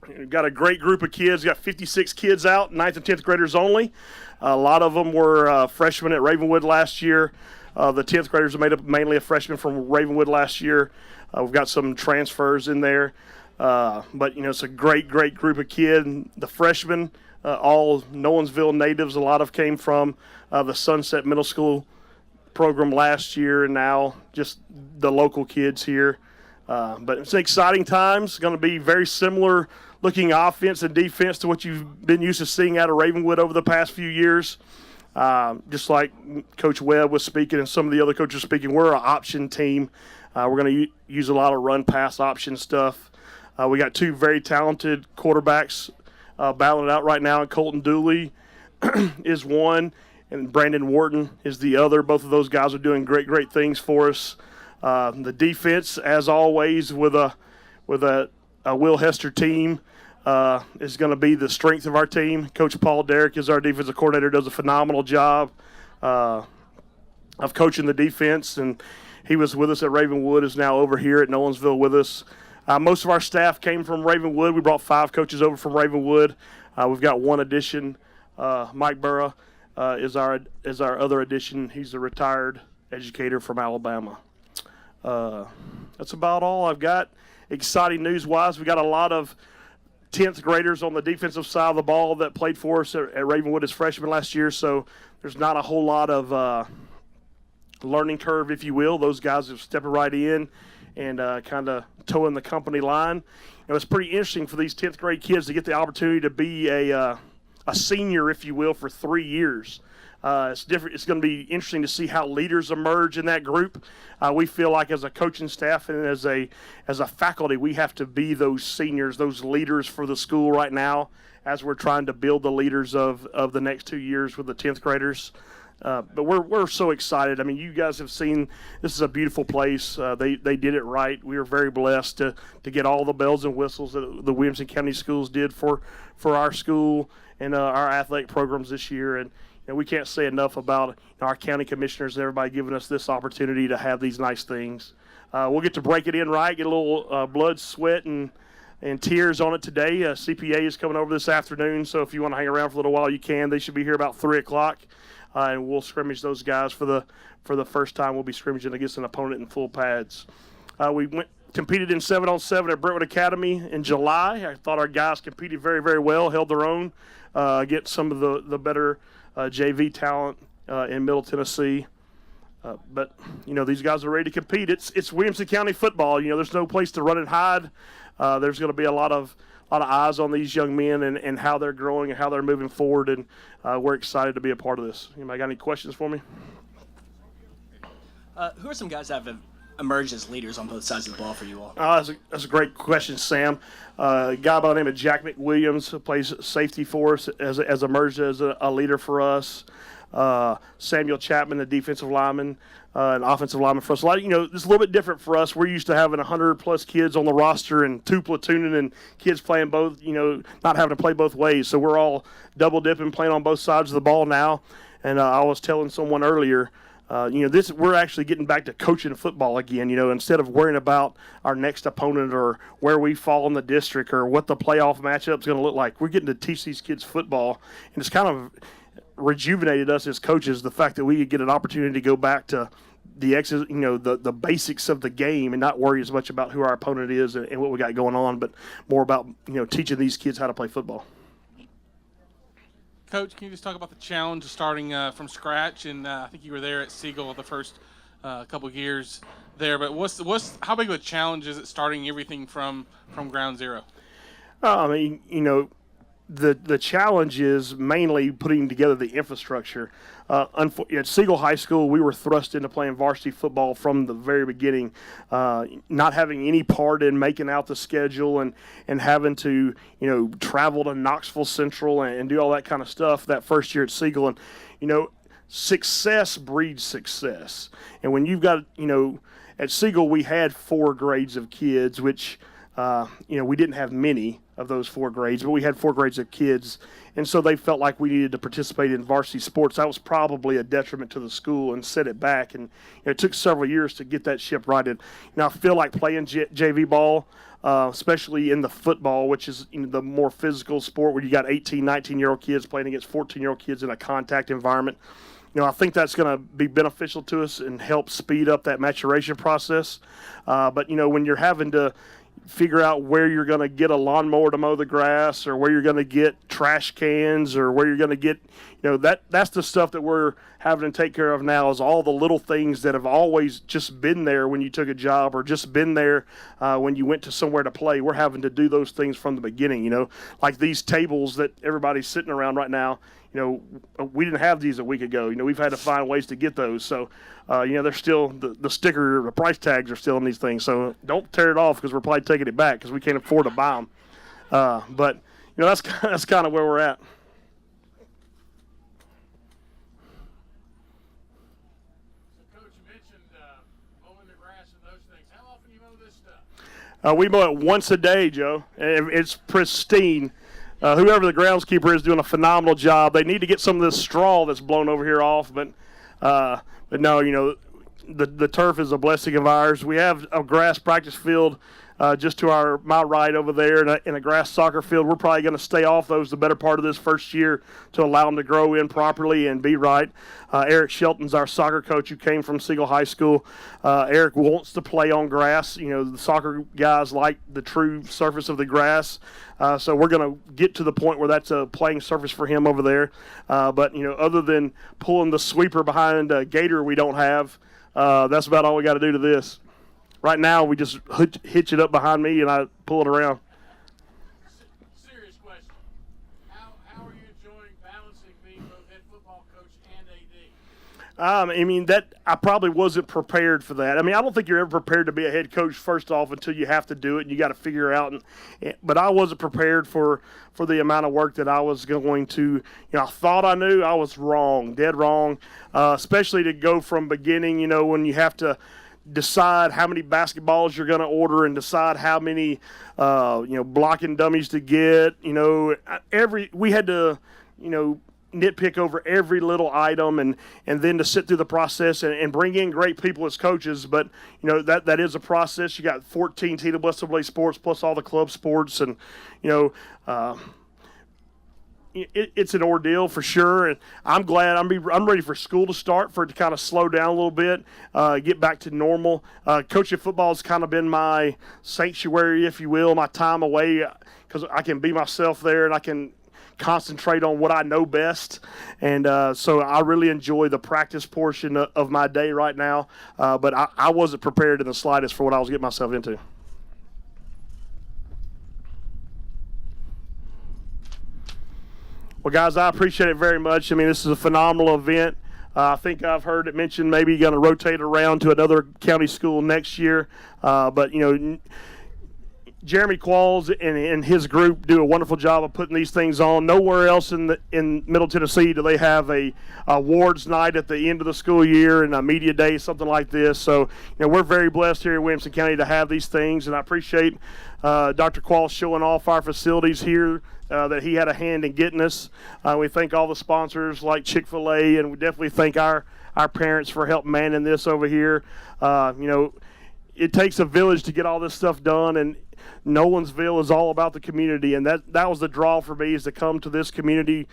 We've got a great group of kids. We've got 56 kids out, 9th and 10th graders only. A lot of them were freshmen at Ravenwood last year. The 10th graders are made up mainly of freshmen from Ravenwood last year. We've got some transfers in there. But, it's a great group of kids. The freshmen, all Nolensville natives, a lot of came from the Sunset Middle School program last year, and now just the local kids here. But it's exciting times. It's going to be very similar looking offense and defense to what you've been used to seeing out of Ravenwood over the past few years. Just like Coach Webb was speaking and some of the other coaches speaking, we're an option team. We're going to use a lot of run-pass option stuff. We got 2 very talented quarterbacks battling it out right now. Colton Dooley is one, and Brandon Wharton is the other. Both of those guys are doing great things for us. The defense, as always, with a Will Hester team, is going to be the strength of our team. Coach Paul Derrick is our defensive coordinator, does a phenomenal job of coaching the defense, and he was with us at Ravenwood, is now over here at Nolensville with us. Most of our staff came from Ravenwood. We brought 5 coaches over from Ravenwood. We've got 1 addition. Mike Burra is our other addition. He's a retired educator from Alabama. That's about all I've got. Exciting news-wise, we got a lot of 10th graders on the defensive side of the ball that played for us at Ravenwood as freshmen last year, so there's not a whole lot of learning curve, if you will. Those guys have stepped right in and kind of towing the company line. It's pretty interesting for these 10th grade kids to get the opportunity to be a senior, if you will, for 3 years. It's different. It's going to be interesting to see how leaders emerge in that group. We feel like as a coaching staff and as a faculty, we have to be those seniors, those leaders for the school right now as we're trying to build the leaders of the next 2 years with the 10th graders. But we're so excited. I mean, you guys have seen this is a beautiful place. They did it right. We were very blessed to get all the bells and whistles that the Williamson County schools did for our school and our athletic programs this year. And And we can't say enough about our county commissioners and everybody giving us this opportunity to have these nice things. We'll get to break it in right, get a little blood, sweat, and tears on it today. CPA is coming over this afternoon, so if you want to hang around for a little while, you can. They should be here about 3 o'clock, and we'll scrimmage those guys for the first time. We'll be scrimmaging against an opponent in full pads. We competed in 7-on-7 at Brentwood Academy in July. I thought our guys competed very, very well, held their own against some of the better JV talent in Middle Tennessee. But these guys are ready to compete. It's Williamson County football. There's no place to run and hide. There's going to be a lot of eyes on these young men and how they're growing and how they're moving forward, and we're excited to be a part of this. Anybody got any questions for me? Who are some guys that have emerged as leaders on both sides of the ball for you all? That's a great question, Sam. A guy by the name of Jack McWilliams, who plays safety for us, has emerged as a leader for us. Samuel Chapman, the defensive lineman, an offensive lineman for us. It's a little bit different for us. We're used to having 100+ kids on the roster and 2 platooning and kids playing both, not having to play both ways. So we're all double dipping, playing on both sides of the ball now. And I was telling someone earlier, we're actually getting back to coaching football again. Instead of worrying about our next opponent or where we fall in the district or what the playoff matchup's going to look like, we're getting to teach these kids football, and it's kind of rejuvenated us as coaches. The fact that we could get an opportunity to go back to the basics of the game and not worry as much about who our opponent is and what we got going on, but more about teaching these kids how to play football. Coach, can you just talk about the challenge of starting from scratch? And I think you were there at Siegel the first couple of years there. But how big of a challenge is it starting everything from ground zero? The challenge is mainly putting together the infrastructure. At Siegel High School, we were thrust into playing varsity football from the very beginning, not having any part in making out the schedule and having to travel to Knoxville Central and do all that kind of stuff that first year at Siegel. And success breeds success. And when you've got at Siegel we had 4 grades of kids, which we didn't have many of those 4 grades, but we had 4 grades of kids, and so they felt like we needed to participate in varsity sports. That was probably a detriment to the school and set it back, and it took several years to get that ship righted. I feel like playing JV ball, especially in the football, which is the more physical sport where you got 18, 19-year-old kids playing against 14-year-old kids in a contact environment. I think that's going to be beneficial to us and help speed up that maturation process. But when you're having to figure out where you're going to get a lawnmower to mow the grass, or where you're going to get trash cans, or where you're going to get, that's the stuff that we're having to take care of now, is all the little things that have always just been there when you took a job, or just been there when you went to somewhere to play. We're having to do those things from the beginning, like these tables that everybody's sitting around right now. We didn't have these a week ago. We've had to find ways to get those. So, they're still, the sticker, the price tags are still in these things. So don't tear it off, because we're probably taking it back because we can't afford to buy them. But that's kind of where we're at. So, Coach, you mentioned mowing the grass and those things. How often do you mow this stuff? We mow it once a day, Joe. It's pristine. Whoever the groundskeeper is doing a phenomenal job. They need to get some of this straw that's blown over here off, but no, the turf is a blessing of ours. We have a grass practice field just to my right over there, in a grass soccer field. We're probably going to stay off those the better part of this first year to allow them to grow in properly and be right. Eric Shelton's our soccer coach, who came from Siegel High School. Eric wants to play on grass. The soccer guys like the true surface of the grass. So we're going to get to the point where that's a playing surface for him over there. But other than pulling the sweeper behind a gator we don't have, that's about all we got to do to this. Right now, we just hitch it up behind me and I pull it around. Serious question. How are you enjoying balancing being both head football coach and AD? I probably wasn't prepared for that. I don't think you're ever prepared to be a head coach first off until you have to do it and you got to figure out. But I wasn't prepared for the amount of work that I was going to. I thought I knew. I was wrong, dead wrong. Especially to go from beginning. When you have to decide how many basketballs you're going to order and decide how many blocking dummies to get. We had to nitpick over every little item and then to sit through the process and bring in great people as coaches. But, you know, that is a process. You got 14 TWSAA sports plus all the club sports, and, you know, it's an ordeal for sure, and I'm glad I'm ready for school to start, for it to kind of slow down a little bit, get back to normal. Coaching football has kind of been my sanctuary, if you will, my time away, because I can be myself there and I can concentrate on what I know best. And so I really enjoy the practice portion of my day right now, but I wasn't prepared in the slightest for what I was getting myself into. Well, guys, I appreciate it very much. I mean, this is a phenomenal event. I think I've heard it mentioned maybe going to rotate around to another county school next year. But, you know, Jeremy Qualls and his group do a wonderful job of putting these things on. Nowhere else in Middle Tennessee do they have a awards night at the end of the school year and a media day, something like this. So, you know, we're very blessed here in Williamson County to have these things, and I appreciate Dr. Qualls showing off our facilities here. That he had a hand in getting us. We thank all the sponsors like Chick-fil-A, and we definitely thank our parents for helping manning this over here. You know, it takes a village to get all this stuff done, and Nolensville is all about the community, and that was the draw for me, is to come to this community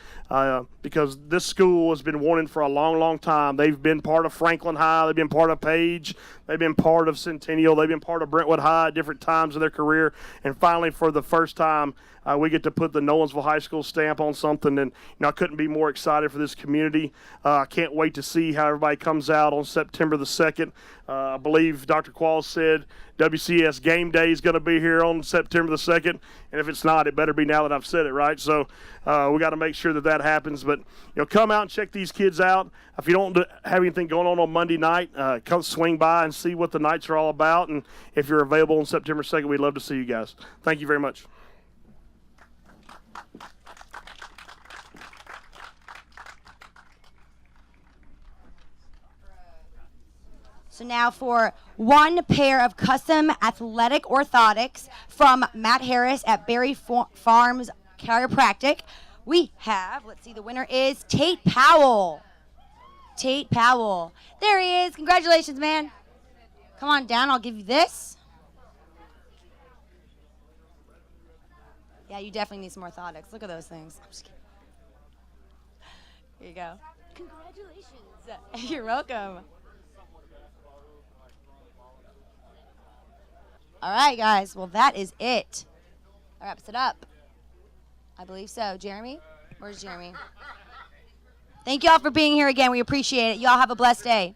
because this school has been wanting for a long, long time. They've been part of Franklin High, they've been part of Page, they've been part of Centennial, they've been part of Brentwood High at different times of their career, and finally, for the first time, we get to put the Nolensville High School stamp on something, and, you know, I couldn't be more excited for this community. I can't wait to see how everybody comes out on September the 2nd. I believe Dr. Qualls said WCS game day is going to be here on September the 2nd, and if it's not, it better be now that I've said it, right? So we got to make sure that happens. But, you know, come out and check these kids out. If you don't have anything going on Monday night, come swing by and see what the nights are all about, and if you're available on September 2nd, we'd love to see you guys. Thank you very much. So now for one pair of custom athletic orthotics from Matt Harris at Berry Farms Chiropractic. We have, let's see, the winner is Tate Powell. Tate Powell. There he is. Congratulations, man. Come on down. I'll give you this. Yeah, you definitely need some orthotics. Look at those things. I'm just kidding. Here you go. Congratulations. You're welcome. All right, guys. Well, that is it. That wraps it up. I believe so. Jeremy? Where's Jeremy? Thank you all for being here again. We appreciate it. Y'all have a blessed day.